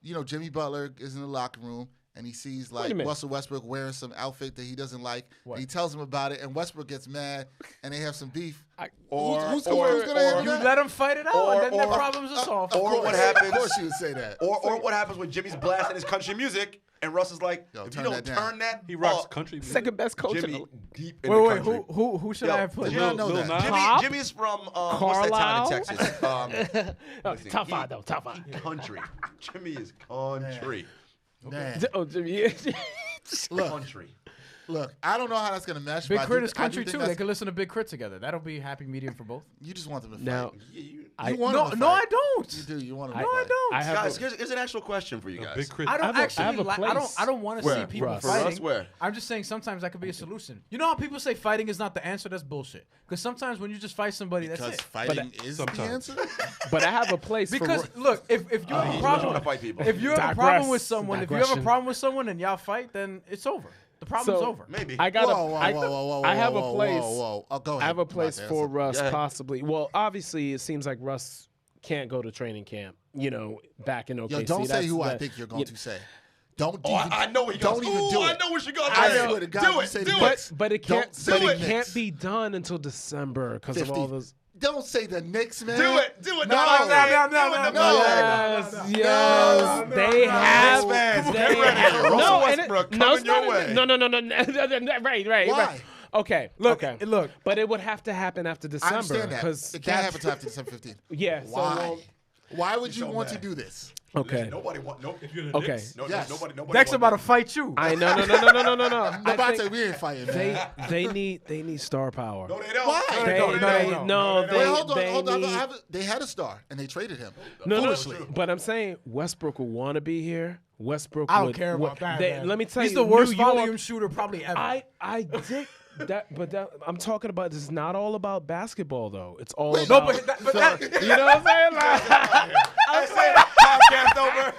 Jimmy Butler is in the locker room and he sees Wait a like minute. Russell Westbrook wearing some outfit that he doesn't like. What? And he tells him about it, and Westbrook gets mad, and they have some beef. Or- who's or- going to handle You that? let them fight it out, Or- and then their or- problems are solved. or what Of happens? course you would say that. Or what happens when Jimmy's blasting his country music and Russ is like, Yo, if you turn don't that down. turn that, He rocks up, country music. Second best coach in Jimmy the deep in Wait, the wait, country. who should Yo, I have put? did y'all know Lil that? Nas? Pop? Jimmy's from what's that town in Texas? Listen, top 5 though. Top 5. Country. Jimmy is country. Man. Oh, yeah. Country. Look, I don't know how that's going to mesh. Big but I Crit do- is I do country think too. that's- They could listen to Big Crit together. That'll be a happy medium for both. You just want them to fight. Now, You I, want No, them to no, fight. I don't. You do. You want them No, to I fight. don't. I have guys, a- here's an actual question for you guys. Big Crit. I don't I actually. have a I place. don't want to Where? see people Russ. For fighting. us, where? I'm just saying sometimes that could be a solution. You know how people say fighting is not the answer? That's bullshit. Because sometimes when you just fight somebody, that's Because it. fighting is the sometimes. answer. but I have a place Because for. look, if you have a I want problem, to fight people. if you have a Digress. problem with someone, if you have a Digression. problem with someone and y'all fight, then it's over. The problem's So- over. Maybe. I got Whoa, whoa, I, whoa, whoa, whoa, I have whoa, a place. Whoa. Oh, go ahead. I have a place Come on, for man. Russ Yeah. possibly. Well, obviously, it seems like Russ can't go to training camp. Back in OKC. Yo, don't say That's who I the- think you're going to say. Don't. Oh, I know what you Don't even do I it. know what you're going to I say. swear to God, do you it. say Do the it. Knicks. But it Don't can't. say But the it can't Knicks. be done until December because of 50. all those. Don't say the Knicks, man. Do it. Do it. No, No, Yes, no. yes, they have. Knicks fans, they get ready. have- Russell and Westbrook no, coming it's not- your way. No. Right. Why? Okay. Look, okay. look. But it would have to happen after I December understand that. because It can't happen until after December 15th. Yeah. So Why? long. Why would you so want to mad. do this? Okay. Nobody want. Nope. If you're the Okay. Knicks, No, Yes. nobody. Dexter about to want fight you. I no. I Nabate, think we ain't fighting, man. they need star power. that. No, they don't. Why? No, They, don't. no, they, Wait, hold on, they hold on. need- They had a star, and they traded him. No, Foolishly. but I'm saying Westbrook will want to be here. Westbrook. I don't would, care would- about that. they- man. Let me tell He's you, the worst New York- volume shooter probably ever. I dig that, but I'm talking about. This is not all about basketball, though. It's all Wait, no, about. but that, you know what I'm saying? Like, I said podcast over.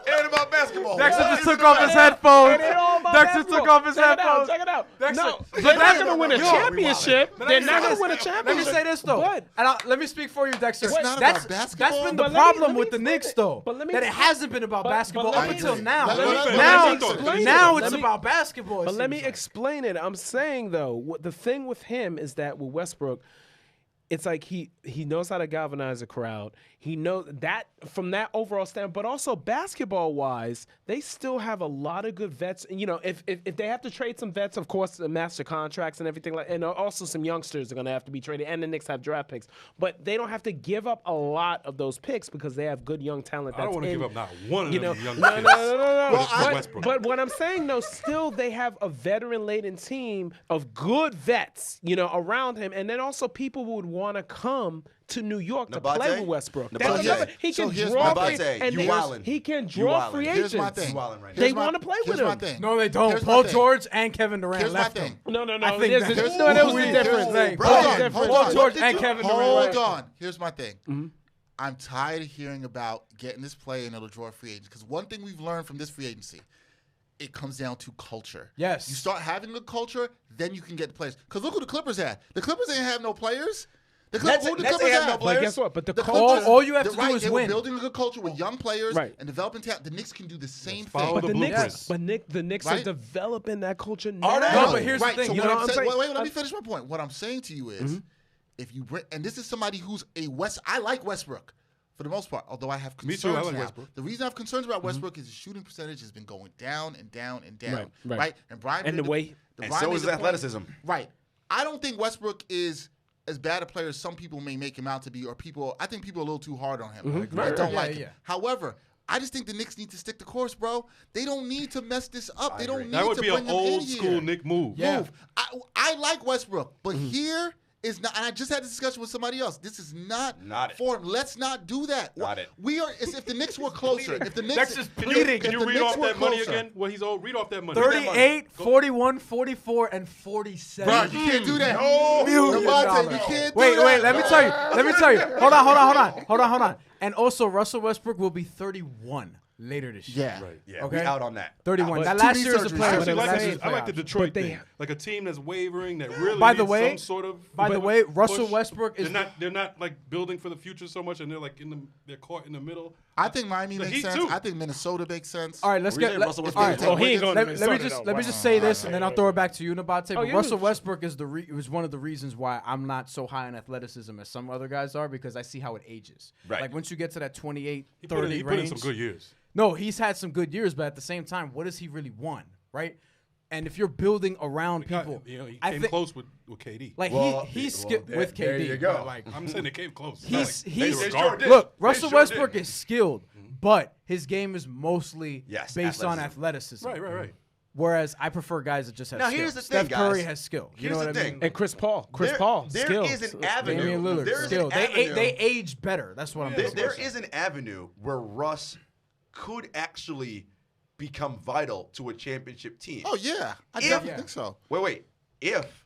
It ain't about basketball. Dexter What just is took it off about? his headphones. it ain't all about Dexter basketball. took off his Check it out, headphones. check it out. Dexter- No, but they're not that's- going to win a Yo, championship. But They're let me not say going to win a this- championship. Let me say this though, But, let me speak for you, Dexter. It's not that's, about basketball. That's been the But problem let me with the explain Knicks, it. though. But let me That it explain- hasn't been about but basketball let up me until explain. now. Let me Now, explain it. now Let it's me- about basketball. But let me seems like. explain it. I'm saying though, the thing with him is that with Westbrook, it's like he knows how to galvanize a crowd. He knows that from that overall standpoint, but also basketball wise, they still have a lot of good vets. And, if they have to trade some vets, of course, the master contracts and everything and also some youngsters are going to have to be traded. And the Knicks have draft picks, but they don't have to give up a lot of those picks because they have good young talent. I don't want to give up not one of them young no, kids. no. But Westbrook. But what I'm saying though, still they have a veteran-laden team of good vets, around him, and then also people would want to come to New York to Nabate? play with Westbrook. Nabate. That's another- He So can here's draw my free, thing. and You wildin'. he can You draw wildin'. free Here's agents. my thing. You wildin' right now. They Here's my- want to play with here's my him. thing. No, they don't. Here's my Paul thing. George and Kevin Durant Here's my left thing. him. No. I think There's that- no, here's- that was the here's- difference. here's- That was Hold the on, difference. hold on. George What and did Kevin you- Durant. Hold on. Here's my thing. I'm tired of hearing about getting this player and it'll draw a free agent. Because one thing we've learned from this free agency, it comes down to culture. Yes. You start having a culture, then you can get the players. Because look who the Clippers had. The Clippers ain't have no players. The Nets who the ain't Clippers have no have? players. But guess what? But the Clippers- all you have to do right, is they win. were building a good culture with young players Right. and developing talent. The Knicks can do the same follow thing. But the the blueprint. Knicks, the Knicks are Right? developing that culture now. Are they? No, but here's the right, thing. So You what know I'm what I'm saying? saying? Wait, let me finish my point. What I'm saying to you is, if you bring, and this is somebody who's I like Westbrook for the most part, although I have Me concerns too, I like now. Westbrook. The reason I have concerns about Westbrook is his shooting percentage has been going down and down and down. Right. And Bryan And made the way- And Bryan so made is the his point- athleticism. Right. I don't think Westbrook is as bad a player as some people may make him out to be, or I think people are a little too hard on him. I don't like him. yeah. However, I just think the Knicks need to stick the course, bro. They don't need to mess this up. They don't need That would to be bring an him in old here. school Nick move. Yeah. Move. I like Westbrook, but here is not. And I just had this discussion with somebody else. This is not Not for him. Let's not do that. Not it. We are. If the Knicks were closer, if the Knicks, That's just if pleading. Can you the read Knicks off were that money closer- again? Well, he's old. Read off that money. 38, 41, 44, and 47. Bro, you can't do that. Million Nabate, dollars. you can't do Wait, that. let me tell you. Hold on. And also, Russell Westbrook will be 31 later this year. Yeah. Right. Yeah, Okay. we out on that. 31. But That two last knee year is a surgeries. player. I but actually it was like last this- year's I like the playoffs. Detroit But they- thing, like a team that's wavering that really By the needs way- some sort of. By the way, Russell Westbrook is They're not like building for the future so much, and they're like they're caught in the middle. I think Miami The makes Heat, sense. too. I think Minnesota makes sense. All right, let's Were you get. saying Let, Russell all Westbrook right, is Oh, he ain't going to let me Minnesota, just though. let me just say this, and then I'll throw it back to you, Nabate. But you Russell was- Westbrook is was one of the reasons why I'm not so high on athleticism as some other guys are, because I see how it ages. Right. Like once you get to that 28, He 30 put in range. some good years. No, he's had some good years, but at the same time, what does he really want, right? And if you're building around people, He I came think close with KD. like Well, he's well, skilled there- with KD. there you go. but, like I'm saying they came close. he's They he's were sure garbage. did. look, They Russell sure Westbrook did. is skilled, but his game is mostly Yes, based on athleticism. athleticism. Right. Whereas I prefer guys that just have Now, skill. here's the Steph thing, Curry guys. has skill. You Here's know the what I thing. mean? And Chris Paul, There skills. is an avenue. Damian Lillard, There is skill. an avenue. They age better. That's what I'm saying. There is an avenue where Russ could actually become vital to a championship team. Oh yeah, I If- definitely think so. Wait. If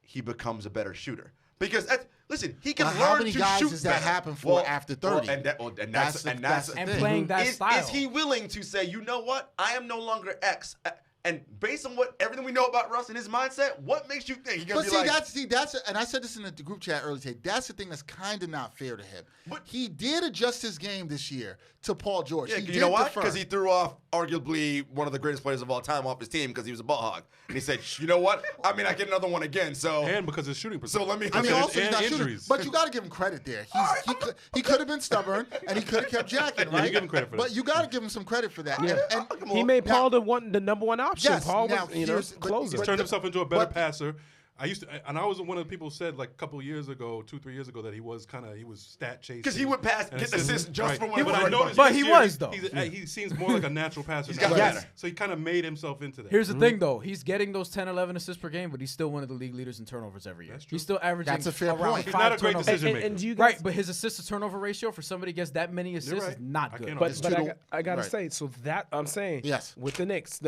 he becomes a better shooter. Because listen, he can But learn how many to guys shoot does that better. happen for after 30? And that's That's the And thing. playing that style. Is he willing to say, you know what? I am no longer X. And based on everything we know about Russ and his mindset, what makes you think he's gonna But be like? that's and I said this in the group chat earlier today. That's the thing that's kind of not fair to him. But- He did adjust his game this year to Paul George. Yeah, He you did know why? defer. Because he threw off arguably one of the greatest players of all time off his team because he was a ball hog, and he said, you know what? I mean, I get another one again. So And because his shooting percentage. So let me- I mean, and also he's not shooting, injuries. but you got to give him credit there. He could have been stubborn and he could have kept jacking, Yeah, right? you give him credit for but that. you got to give him some credit for that. And He made now- Paul the number one option. Yes, Paul now was, here's- but- closer. He's turned himself into a better but- passer. I was one of the people who said like a couple of years ago, 2-3 years ago, that he was stat chasing. because he would pass, and get assists just right. for one. But I noticed But this he year, was, though. He seems more like a natural passer. He's now. got better. So he kind of made himself into that. Here's the thing, though. He's getting those 10, 11 assists per game, but he's still one of the league leaders in turnovers every year. That's true. He's still averaging That's a fair around point. He's 5 not a great turnovers. decision maker. And you guys, Right, but his assist to turnover ratio for somebody who gets that many assists right. is not I good. can't but, argue. but Too I gotta right. say, so that I'm saying, Yes. with the Knicks,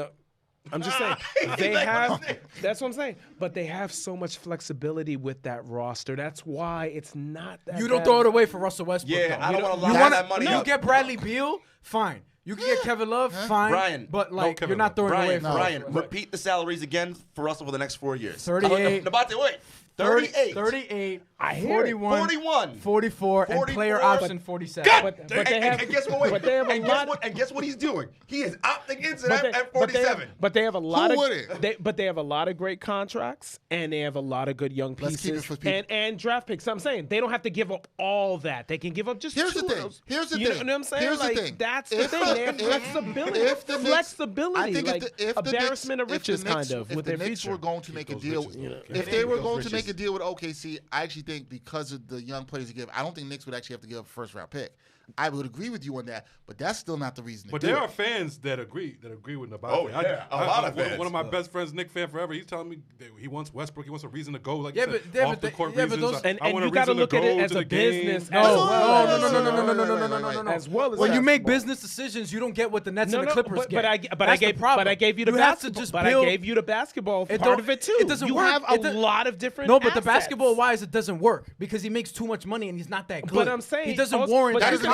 I'm just saying they have. That's what I'm saying. But they have so much flexibility with that roster. That's why it's not that. You don't bad. throw it away for Russell Westbrook. Yeah, though. I don't You want to you line wanna- that money You up. get Bradley Beal, fine. You can get Kevin Love, fine. Brian, but no like Kevin you're not Love. throwing away Brian, for repeat the salaries again for us over the next 4 years. 38. Nabate, wait. 38. 38, I hear it. 41, 41. 44, and player 44. option 47. But they have. And guess what? Wait. But they have a and lot. guess what he's doing? He is opting into But that they- at but they have- 47. But they have a lot of. wouldn't? But they have a lot of great contracts, and they have a lot of good young Let's keep it pieces for people. and draft picks. So I'm saying they don't have to give up all that. They can give up just Here's two the of thing. those. Here's the You thing. know what I'm saying? Here's the Like, thing. that's the thing. They have flexibility. If the Knicks- flexibility. I think like if the embarrassment Knicks, of riches, if the Knicks, kind of, if with the their Knicks future. were going to make a those deal, riches, though. if they were Those going to make riches. a deal with OKC, I actually think because of the young players to give, I don't think Knicks would actually have to give up a first round pick. I would agree with you on that, but that's still not the reason to But do there it. are fans that agree with Nabate. Oh, yeah, a lot of fans. One of my best friends, Nick fan forever, he's telling me that he wants Westbrook. He wants a reason to go. Like Yeah, you said, but- yeah, off but the they- court yeah, but reasons. those- And I want you a got to reason look to at go it as to a the game. business. No, as no, well. no, no, no, no, no, no, no, no, no, no, no. As well as When you make basketball. business decisions, you don't get what the Nets No, and the no, Clippers but get. I That's the problem. gave you the You have to basketball. just But build- I gave you the basketball It part don't- of it too. it doesn't you work. have It a does- lot of different. No, but the assets. basketball wise, it doesn't work because he makes too much money and he's not that good. But I'm saying he doesn't also- warrant but that That is you not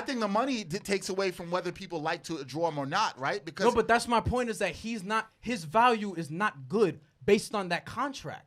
I think the money takes away from whether people like to draw him or not, right? Because No, but that's my point is that his value is not good based on that contract.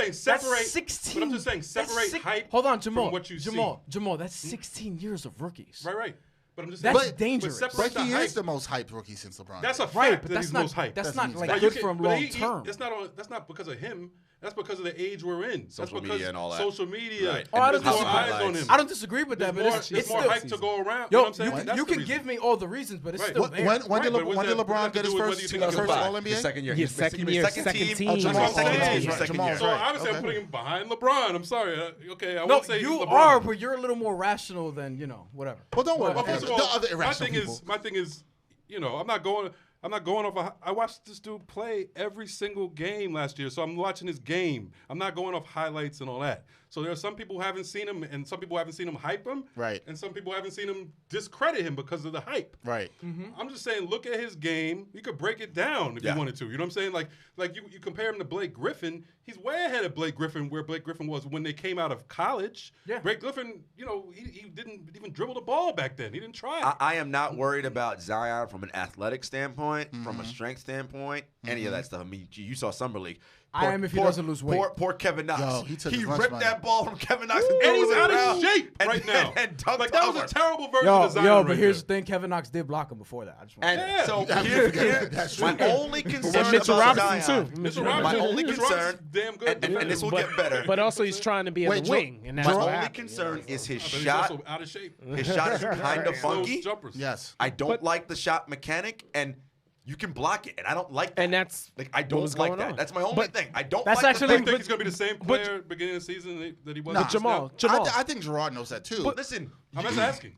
saying separate. That's 16. But I'm just saying separate hype. Hold on, Jamal. From what you Jamal. That's 16 years of rookies. Right. But I'm just That's saying, dangerous. But he is the most hyped rookie since LeBron. That's a fact Right, but that that's he's not most hyped. that's not means like that. good for him long term. That's not because of him. That's because of the age we're in. Social media and all that. Social media. Right. Oh, I There's don't more disagree. eyes on him. I don't disagree with that, but There's more still hype to go around. Yo, You know what I'm saying? That's you the can reason. give me all the reasons, but it's Right. still there. When Right, did but what does LeBron that get his do with whether you first think he's a All five? NBA? His second year. His second year, second team. That's what I'm saying. Jamal's right. Jamal's So right. obviously I'm putting him behind LeBron. I'm sorry. Okay, I No, won't say you he's LeBron. are, but you're a little more rational than whatever. Well, don't worry Well, about first the of all, other my irrational thing people. is, I'm not going off. I watched this dude play every single game last year, so I'm watching his game. I'm not going off highlights and all that. So there are some people who haven't seen him, and some people haven't seen him hype him, Right. And some people haven't seen him discredit him because of the hype. Right. I'm just saying, look at his game. You could break it down if you wanted to. You know what I'm saying? Like you compare him to Blake Griffin. He's way ahead of Blake Griffin, where Blake Griffin was when they came out of college. Yeah. Blake Griffin, he didn't even dribble the ball back then. He didn't try. I am not worried about Zion from an athletic standpoint, from a strength standpoint, any of that stuff. I mean, you saw Summer League. I am if he doesn't lose weight. Poor Kevin Knox. Yo, he took his lunch ripped money. that ball from Kevin Knox and he's out around of shape right now. And dunked like that was over. a terrible version of Zion. But here's the thing: Kevin Knox did block him before that. I just want to And so That's my true. only concern And Mitchell about Robinson, Zion, too. Mitchell my Robinson, only Mitchell concern, Robinson's damn good. and this will get better. But also, he's trying to be in Wait, the wing, and that's My what only happened. concern is his But he's shot. also out of shape. His shot is kind of Slow funky. jumpers. Yes. I don't like the shot mechanic, and you can block it, and I don't like that. And that's like I what don't was like going that. on. That's my only But thing. I don't that's like actually- the I thing. think he's gonna be the same player beginning of the season that he was. Nah. just Jamal. now. I think Jarod knows that too. But listen, I'm just asking.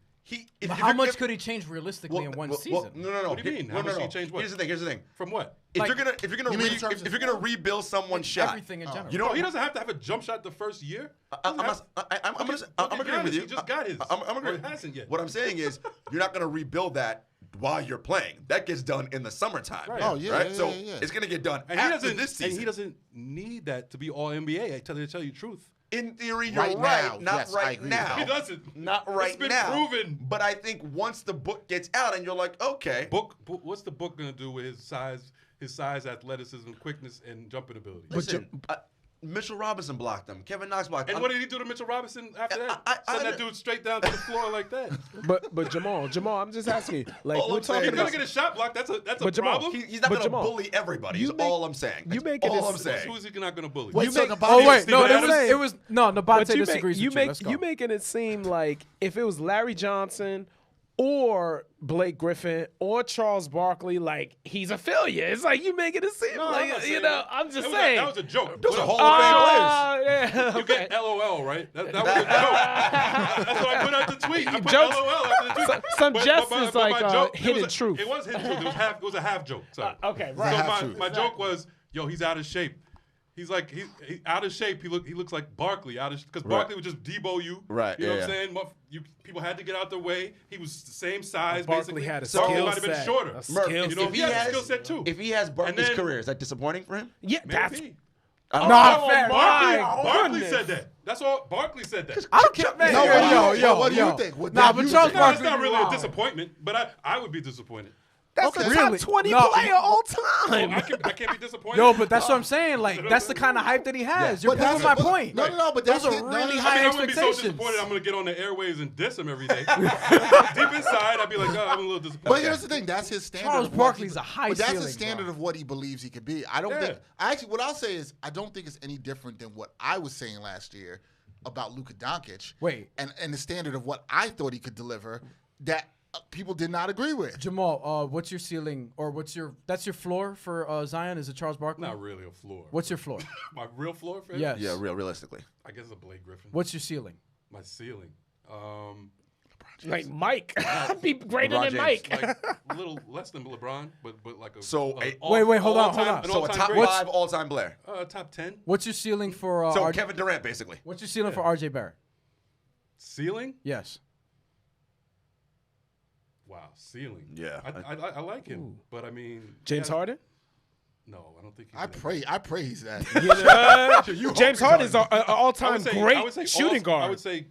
if How you're- much if- could he change realistically in one well, season? no. What do you mean? How much do you change what? Here's the thing. From what? If Like- you're gonna You mean in terms if of you're gonna rebuild someone's shot, Everything in general. you know He doesn't have to have a jump shot the first year. I'm agreeing with you. He just got his. I'm Or agreeing. he hasn't yet. What I'm saying is, you're not gonna rebuild that while you're playing. That gets done in the summertime. Right. Oh, yeah, Right. yeah, so yeah. it's gonna get done And he after doesn't. this season. And he doesn't need that to be all NBA. I tell you the truth. In theory, you're Right right. now, Not yes, I right agree with now. that. He doesn't. Not right It's been now. proven. But I think once the book gets out and you're like, okay, What's the book gonna do with his size, athleticism, quickness, and jumping ability? listen, Mitchell Robinson blocked him. Kevin Knox blocked him. And what did he do to Mitchell Robinson after that? I Send that under- dude straight down to the floor like that. But Jamal, I'm just asking you. Like All we're I'm saying talking He's is- gonna about. get a shot block. That's a But Jamal, problem. He's not But going to Jamal, bully everybody. you Is make- all I'm saying. you That's make it all a- I'm saying. Who's he not gonna bully? Wait, so make- Nabate- Oh wait, Steven no, Adams? it was Nabate But disagrees with you. Let's go. you making it seem like if it was Larry Johnson or Blake Griffin or Charles Barkley, like he's a failure. It's like you making it seem No, I'm like not saying I'm that. just That was saying. that was a joke. Those are What Hall I'm- of Fame players. Yeah, You okay. get LOL, right? That was a joke. That's what I put out the tweet. I put Jokes- LOL after the tweet. some But jest my is like, joke, hidden truth. It was hidden truth. It was a half joke. Sorry. Okay, So right. half my, truth. my joke was, yo, he's out of shape. He's like he out of shape. He looks like Barkley because Barkley would just debo you. Right, You know yeah, what I'm saying? People had to get out their way. He was the same size. Barkley basically. had a Barkley skill might have been set. shorter. A Murph, skill You know, set. he has a skill set too. If he has Barkley's then- career, is that disappointing for him? Yeah, that's Maybe. Nah, fair. Barkley goodness. said that. That's all. Barkley said that. I don't care, man. What do you think? Would Nah, that but you Charles think? No, it's Barkley not really wow. a disappointment, but I would be disappointed. That's Okay. the top Really? 20 No. player all I time. can't be disappointed. Yo, but that's what I'm saying. Like, that's the kind of hype that he has. You're But that's proving my but- point. No, but Those that's are really I high mean, I wouldn't be so expectations. disappointed. I'm gonna get on the airwaves and diss him every day. Deep inside, I'd be like, oh, I'm a little disappointed. But here's the thing: that's his standard. Charles of what Barkley's he- a high But that's ceiling, his standard bro. of what he believes he could be. I don't Yeah. think. What I'll say is, I don't think it's any different than what I was saying last year about Luka Doncic. Wait. and the standard of what I thought he could deliver that people did not agree with. Jamal, what's your ceiling or that's your floor for Zion? Is it Charles Barkley? Not really a floor. What's your floar? My real floor for him? Yes. Yeah, realistically. I guess a Blake Griffin. What's your ceiling? My ceiling? Like Mike. Be greater LeBron than James. Mike. Like a little less than LeBron, but like a So, a wait, hold on, all-time- hold on. an So a all-time top great. 5 all-time player. Top 10 What's your ceiling for So Kevin Durant, basically. What's your ceiling for RJ Barrett? ceiling. Yes. Wow, ceiling. Yeah. I like him, but I mean James Harden? No, I don't think. He's I praise that. James Harden is an I all-time would say, great I would say shooting guard. I would say,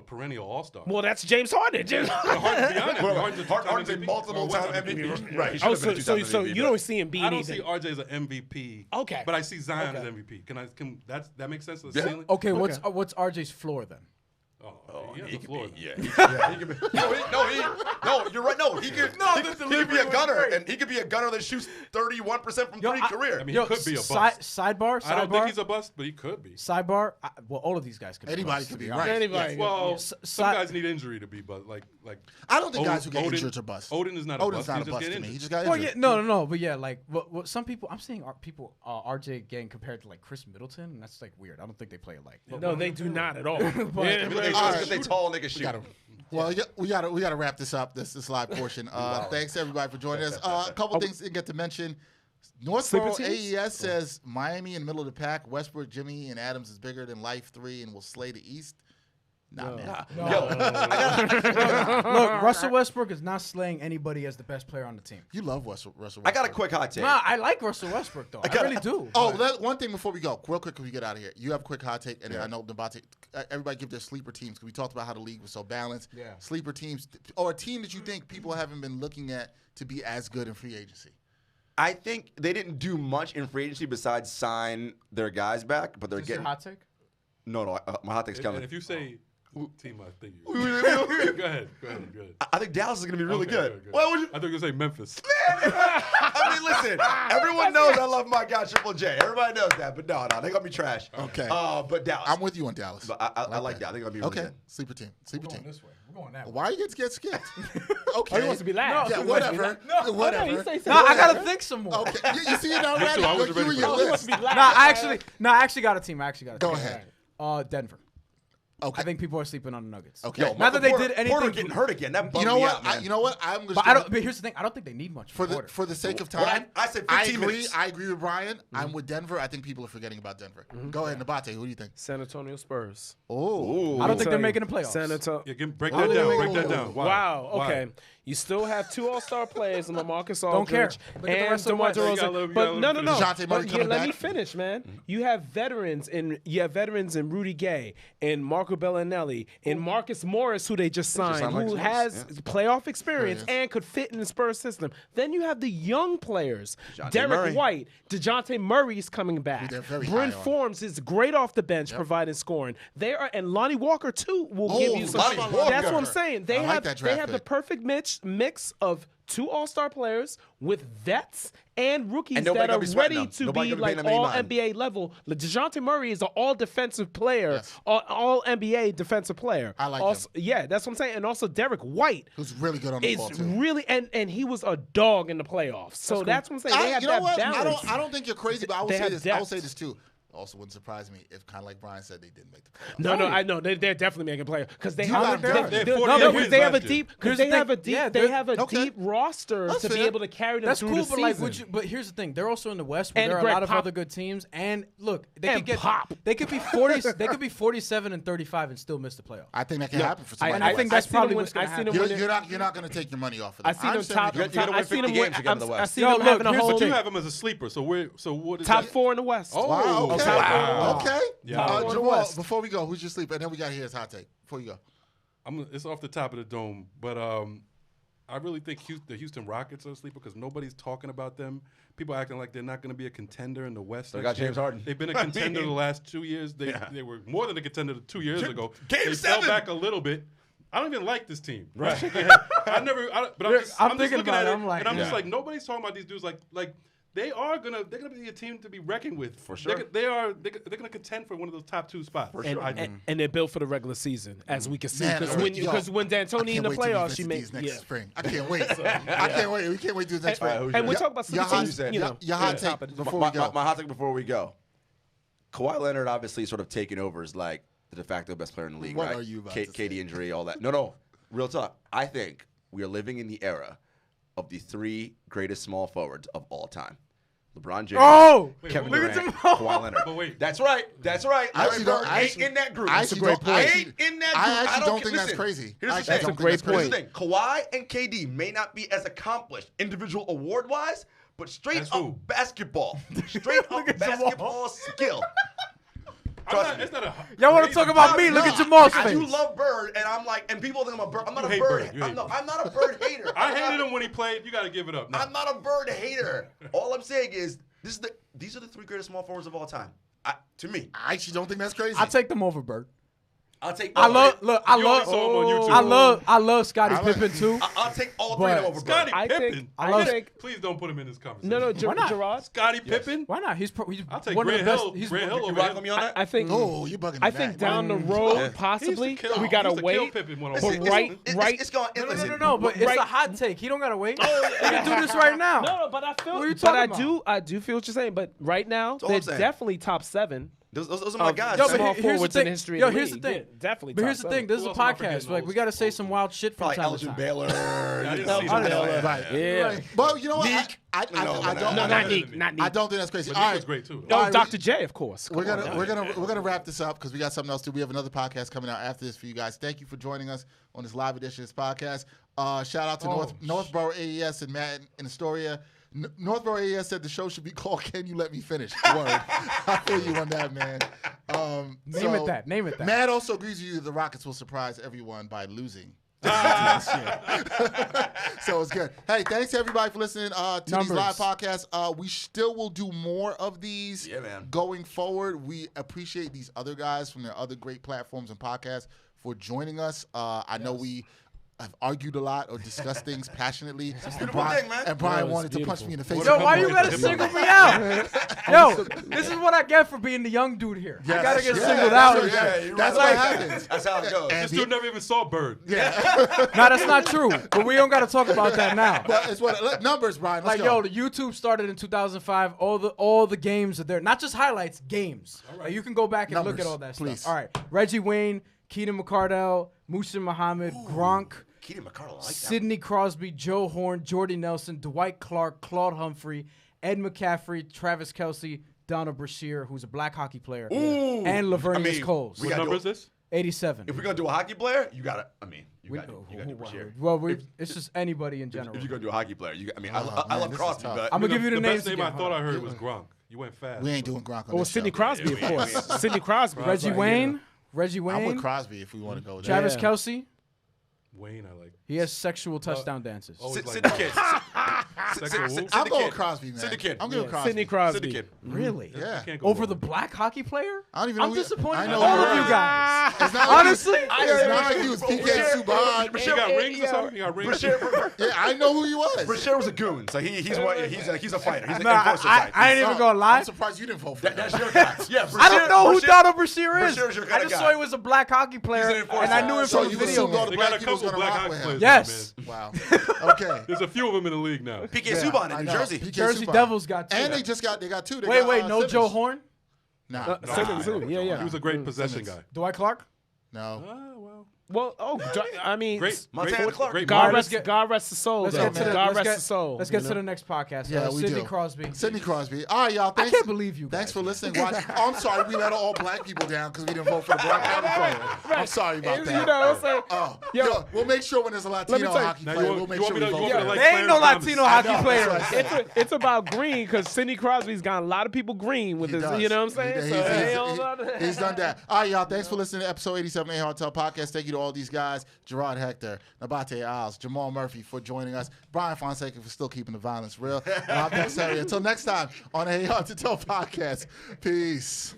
perennial all-star. Well, that's James Harden. James Harden's Harden's a multiple-time MVP. Right. he Oh, should have been so a two-time MVP, you but- don't see him being I don't anything. see RJ as an MVP. Okay. But I see Zion Okay. as MVP. That makes sense? The Yeah. ceiling? Okay, what's RJ's floor then? Oh, he could be. Yeah. He could be. No, you're right. No, he could. He could be a gunner, and he could be a gunner that shoots 31% from three career. I mean, he could be a bust. Sidebar. I don't think he's a bust, but he could be. Sidebar. Well, all of these guys could be. Anybody busts, could to be, honest. right. Anybody. Well, some guys need injury to be bust. Like I don't think guys who get Odin- injured are bust. Odin is not a Odin's bust. not He a just bust get to me. injured. He just got Well, injured. yeah, no. But yeah, like what some people, I'm seeing people, RJ getting compared to like Chris Middleton, and that's like weird. I don't think they play alike. No, they do not at all. They tall niggas shoot. Well, we gotta wrap this up. This live portion. Thanks everybody for joining us. A couple things to get to mention. Northborough AES says Miami in the middle of the pack. Westbrook, Jimmy, and Adams is bigger than Life 3 and will slay the East. Nah, man. Look, Russell Westbrook is not slaying anybody as the best player on the team. You love Russell Westbrook. I got a quick hot take. Nah, I like Russell Westbrook though. I really do. Oh, one thing before we go, real quick, before we get out of here. You have a quick hot take, and I know Nabate. Everybody give their sleeper teams because we talked about how the league was so balanced. Yeah. Sleeper teams, or a team that you think people haven't been looking at to be as good in free agency. I think they didn't do much in free agency besides sign their guys back, but they're Is this getting. your hot take? No, my hot take's coming. And if you say team, I think you. Go ahead. I think Dallas is going to be really Okay, good. good. What would you? I think you say Memphis. I mean, listen. Everyone knows I love my guy Triple J. Everybody knows that, but no, they're gonna be trash. Okay. But Dallas. I'm with you on Dallas. But I like that. I think it'll be really Okay. good. Sleeper team. Sleeper team. This way. We're going that way. Why you get skipped? Okay. Oh, he wants to be last. Yeah, He wants to be whatever. last. Whatever. No, he say No, I something. gotta think some more. Okay. You see it already? I wasn't Look, ready you for and that. your He wants list. to be last. I actually got a team. Go ahead. Denver. Okay. I think people are sleeping on the Nuggets. Okay. Yo, Not that they Porter- did anything. Porter getting hurt again. That bummed You know me what? out, man. You know what? I'm just But gonna, But here's the thing. I don't think they need much for Porter. the sake of Well, time. I said I 15 agree. minutes. I agree with Bryan. I'm with Denver. I think people are forgetting about Denver. Go ahead, Nabate. Who do you think? San Antonio Spurs. Oh. I don't think Tell they're you, making the playoffs. San Antonio. Yeah, break that down. Break that down. Why? Wow. Why? Okay. You still have 2 All-Star players, Lamarcus Don't care. Aldridge Look at the and rest of the DeMar West. You gotta DeRozan. let him But no. finish. DeJounte Murray But coming let me back. finish, man. You have veterans in Rudy Gay and Marco Bellinelli and Marcus Morris, who they just signed, signed who Marcus has Morris, playoff experience Yeah. and could fit in the Spurs system. Then you have the young players. DeJounte Derek Murray. White, DeJounte Murray is coming back. they're very Bryn high on. Forbes is great off the bench, providing scoring. And Lonnie Walker too will give you some. Lonnie Walker. That's what I'm saying. They I like have that they draft have the pick. perfect mix of 2 All-Star players with vets and rookies And nobody that are gonna be sweating ready them. to Nobody be gonna be like paying them any all mind. NBA level. DeJounte Murray is an all defensive player, Yes. all NBA defensive player. I like also, him. Yeah, that's what I'm saying. And also Derek White Who's really good on the is ball too. really and he was a dog in the playoffs. So that's what I'm saying. They have you know that what? balance. I don't think you're crazy, but I will They say have this. I will depth. say this too. Also, wouldn't surprise me if, kind of like Bryan said, they didn't make the playoffs. No, I know they're definitely making playoffs because they You have got they Derek. They had no, 48 because wins they have a last year. deep because Here's they the have a thing. deep Yeah, they have a okay. deep roster That's to be fair. able to carry them That's through cool, the but season. but here's the thing: they're also in the West, where And there are a Greg lot of Pop- other good teams. And look, they And could get Pop. They could be 40. They could be 47 and 35 and still miss the playoffs. I think that can happen for somebody. and I think that's probably what's gonna happen. You're not going to take your money off of I that. see them top. You're gonna win I see 50 them. games to get in the West. I see Yo, them look, having a here's the whole But you have him as a sleeper. So what is top that? 4 in the West. Oh, Wow. Okay. wow. Okay. Yeah. Jamal, West. before we go, who's your sleeper? And then we got here's hot take. Before you go. It's off the top of the dome, but I really think the Houston Rockets are a sleeper because nobody's talking about them. People acting like they're not going to be a contender in the West. They next got James year. Harden. They've been a contender the last 2 years. They were more than a contender 2 years ago. Game they 7. fell back a little bit. I don't even like this team. Right. I'm just I'm just thinking looking about at it. it, I'm like, and I'm just yeah. like, nobody's talking about these dudes. Like they're gonna be a team to be reckoned with For sure. They're gonna contend for one of those top 2 spots. For sure. I think. And they're built for the regular season, as we can see. Man, Because when D'Antoni in the playoffs, she makes made next spring. I can't wait. I can't wait. We can't wait to do next All right, spring. who's And we're yours? talking about Your some hot, teams, you know. your hot yeah. take before we go. My hot take before we go. Kawhi Leonard obviously sort of taken over as like the de facto best player in the league. What right? are you about to KD say? injury, all that. No. Real talk. I think we are living in the era of the 3 greatest small forwards of all time. LeBron James, Oh, Kevin look at Durant, Jamal. Kawhi Leonard. But wait. That's right. I Larry Bird ain't in that group. I actually don't- I ain't actually- in that group. I actually don't get- think that's listen, crazy. Here's I the actually thing. don't think that's Here's crazy. the thing. Kawhi and KD may not be as accomplished individual award-wise, but straight That's up who? basketball. Straight up basketball skill. Trust me. It's not a. Y'all want to talk about me? Look at Jamal's I face. do love Bird, and I'm like, and people think I'm a Bird. I'm not You a hate Bird. Bird. You hate I'm not a Bird hater. I hated him when he played. You got to give it up. No. I'm not a Bird hater. All I'm saying is these are the 3 greatest small forwards of all time. To me. I actually don't think that's crazy. I'll take them over Bird. I'll take. I love Scottie I love- Pippen too. I'll take all three of them over Scottie Bryan. Pippen. I think. Please don't put him in this conversation. No, Why not? Gerard. Scottie Pippen. Why not? He's I'll take one of Grant the best. Hill. He's Grant Hill You over rock him. with me on that? I think. Oh, you bugging. I think down the road, possibly, we gotta He used to kill wait. Pippen when I But was Listen, right. It's going. No, but it's Right- a hot take. He don't gotta wait. We can do this right now. No, but I feel. What are you But talking I do feel what you're saying. But right now, all they're I'm saying. definitely top 7. Those are my guys. Yo, man. but Small here's the forwards thing. in the history Yo, of the here's the league. thing. Yeah, definitely. But here's top the thing. 7. This is Who a else am I podcast. forgetting? Like we gotta say some wild shit from Probably time to Elgin time. Baylor. I didn't No, see I that. know. Right. Yeah. Right. But you know what? Neek. I No, don't. No, I not don't- Neek. Not I Neek. don't think that's crazy. But All Nick right. was great too. No, All right, Dr. J, of course. We're Come on. gonna wrap this up because we got something else to do. We have another podcast coming out after this for you guys. Thank you for joining us on this live edition of this podcast. Shout out to Northborough AES and Matt in Astoria. Northborough AES said the show should be called "Can You Let Me Finish?" Word. I feel you on that, man. Name it that. Name it that. Matt also agrees with you that the Rockets will surprise everyone by losing. So it's good. Hey, thanks everybody for listening to these live podcasts. We still will do more of these going forward. We appreciate these other guys from their other great platforms and podcasts for joining us. I know we have argued a lot or discussed things passionately. And Bryan wanted to punch me in the face. Yo, why you gotta single me out? Yo, this is what I get for being the young dude here. I gotta get singled out. That's what happens. That's how it goes. And This dude never even saw Bird. No, that's not true. But we don't gotta talk about that now. But it's what numbers, Bryan. Let's Like, go. yo, the YouTube started in 2005. All the games are there. Not just highlights, games. Like, you can go back and look Numbers, at all that please. stuff. All right. Reggie Wayne, Keaton McCardell, Muhsin Muhammad, Gronk, Keaton McCardell, I like that. Sidney Crosby, Joe Horn, Jordy Nelson, Dwight Clark, Claude Humphrey, Ed McCaffrey, Travis Kelce, Donald Brashear, who's a black hockey player, and Lavernius Coles. we What gotta number do is this? 87. If we're gonna do a hockey player, you gotta. You gotta do Brashear. Well, it's just anybody in general. If you're gonna do a hockey player, I man, love this is Crosby, tough. but I'm gonna give you the names best name again. I thought I heard was Gronk. You went fast. We ain't doing Gronk on Oh, this Sidney show. Crosby, of course. Sidney Crosby. Reggie Right, Wayne. yeah. Reggie I'm Wayne. with Crosby if we want to go there. Travis Yeah. Kelce. Wayne, I like. He has sexual touchdown dances. Always like Sidney that. Kid. I'm going with Crosby, man. Sidney Kid. I'm going with Crosby. Sidney Crosby. Sidney Kid. Really? Yeah. I can't go Over wrong. the black hockey player? I don't even know. I'm disappointed I in know all who of it you is. guys. It's not Honestly, it's not like he was PK Subban. He got rings or something? He got rings? Yeah, I know who he was. Brashear was a goon, so he's a fighter. He's an Nah, enforcer type. I ain't even gonna lie. I'm surprised you didn't vote for him. That's your guy. Yeah, I didn't know who Brashear- Donald Brashear is. Brashear's your I kinda just guy. saw he was a black hockey player, He's an enforcer. and I knew him So from the you video assumed all the game. They got black a people was couple going to black rock with hockey him. players. Yes. Wow. Okay. There's a few of them in the league now. PK Yeah, Subban I in New know. Jersey. PK Jersey Subban. Devils got two. And they got two. They Wait, got, no Simmons. Joe Horn? Nah. Simmons, too. Yeah. He was a great possession guy. Dwight Clark? No. Well, Well, I mean, great. Montana Clark. Great God Let's rest the soul. Let's though, get to man. the God rest the soul. Let's get you to know? the next podcast. Yeah, we Sidney do. Crosby. Sidney Crosby. All right, y'all. I Thanks. can't believe you. Thanks guys. for listening. Watch. Oh, I'm sorry. We let all black people down because we didn't vote for the black hockey player. I'm sorry about that. You know what I'm saying? Oh, Yo. yo, we'll make sure when there's a Latino me tell you- hockey Now, player, you we'll want make me sure we to vote you for want me to him. like There ain't no Clarence Latino Thomas? hockey players. It's about green because Sidney Crosby's got a lot of people green with He his. does. You know what I'm saying? He- So, he's- it ain't he's- all about that. He's done that. All right, y'all. Thanks for listening to episode 87 of AHTT Podcast. Thank you to all these guys: Jarod, Hector, Nabate, Isles, Jamal Murphy for joining us, Bryan Fonseca for still keeping the violence real. And I'm Dexter. Until next time on AHTT Podcast. Peace.